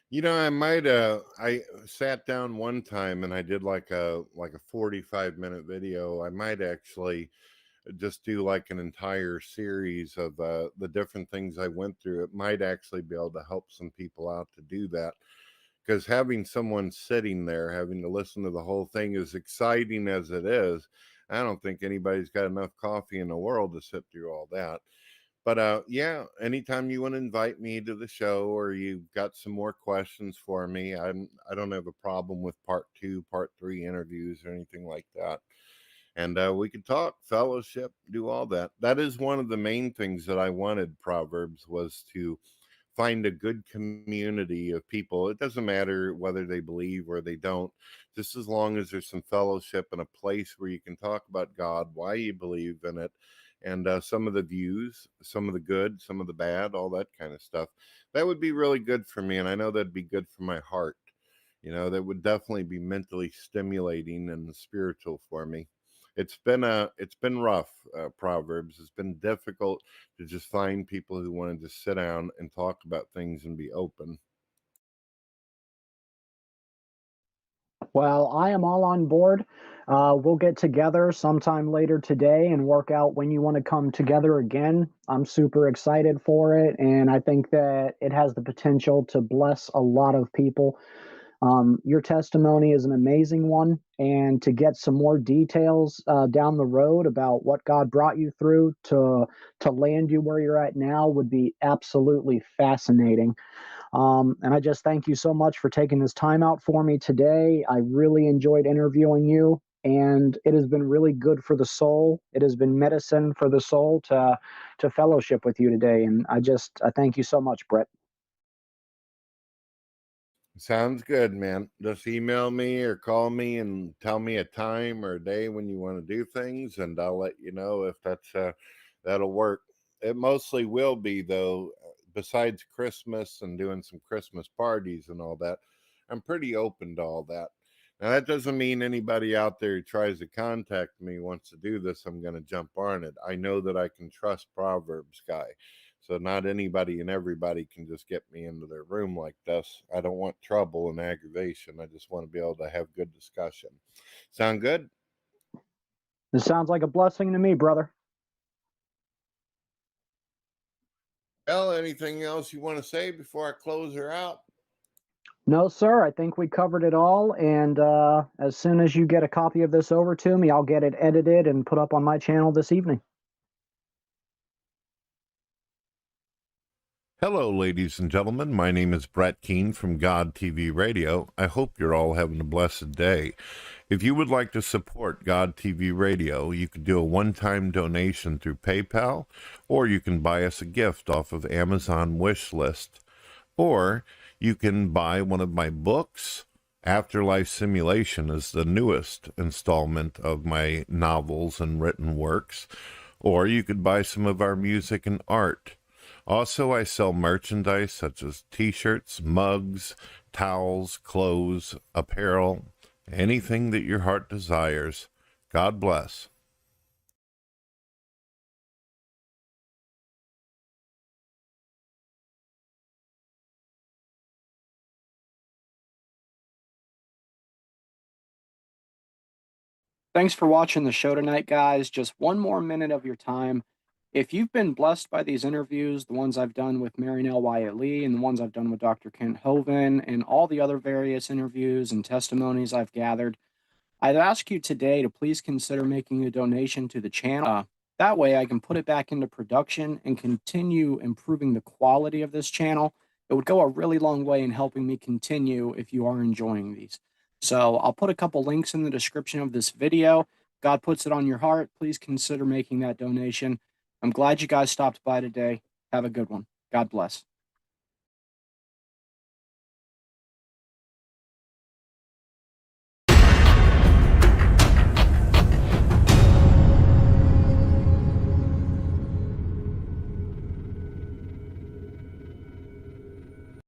I sat down one time and I did like a 45-minute video. I might actually just do like an entire series of the different things I went through. It might actually be able to help some people out to do that, because having someone sitting there having to listen to the whole thing, as exciting as it is, I don't think anybody's got enough coffee in the world to sit through all that. But yeah, anytime you want to invite me to the show or you've got some more questions for me, I don't have a problem with part 2, part 3 interviews or anything like that. And we could talk, fellowship, do all that. That is one of the main things that I wanted, Proverbs, was to find a good community of people. It doesn't matter whether they believe or they don't, just as long as there's some fellowship and a place where you can talk about God, why you believe in it, and some of the views, some of the good, some of the bad, all that kind of stuff. That would be really good for me, and I know that'd be good for my heart. That would definitely be mentally stimulating and spiritual for me. It's been rough, Proverbs. It's been difficult to just find people who want to just sit down and talk about things and be open. Well, I am all on board. We'll get together sometime later today and work out when you want to come together again. I'm super excited for it, and I think that it has the potential to bless a lot of people. Your testimony is an amazing one, and to get some more details down the road about what God brought you through to land you where you're at now would be absolutely fascinating. And I just thank you so much for taking this time out for me today. I really enjoyed interviewing you, and it has been really good for the soul. It has been medicine for the soul to fellowship with you today. And I thank you so much, Brett. Sounds good, man. Just email me or call me and tell me a time or a day when you want to do things, and I'll let you know if that'll work. It mostly will be, though, besides Christmas and doing some Christmas parties and all that. I'm pretty open to all that. Now, that doesn't mean anybody out there who tries to contact me wants to do this, I'm going to jump on it. I know that I can trust ProverbsGuy. So not anybody and everybody can just get me into their room like this. I don't want trouble and aggravation. I just want to be able to have good discussion. Sound good? This sounds like a blessing to me, brother. Well, anything else you want to say before I close her out? No, sir. I think we covered it all. And as soon as you get a copy of this over to me, I'll get it edited and put up on my channel this evening. Hello, ladies and gentlemen. My name is Brett Keane from GodTvRadio. I hope you're all having a blessed day. If you would like to support GodTvRadio, you can do a one-time donation through PayPal, or you can buy us a gift off of Amazon wish list, or you can buy one of my books. Afterlife Simulation is the newest installment of my novels and written works, or you could buy some of our music and art. Also, I sell merchandise such as t-shirts, mugs, towels, clothes, apparel, anything that your heart desires. God bless. Thanks for watching the show tonight, guys. Just one more minute of your time. If you've been blessed by these interviews, the ones I've done with Marianelle Wyatt Lee and the ones I've done with Dr. Kent Hovind and all the other various interviews and testimonies I've gathered, I'd ask you today to please consider making a donation to the channel. That way I can put it back into production and continue improving the quality of this channel. It would go a really long way in helping me continue if you are enjoying these. So I'll put a couple links in the description of this video. God puts it on your heart, please consider making that donation. I'm glad you guys stopped by today. Have a good one. God bless.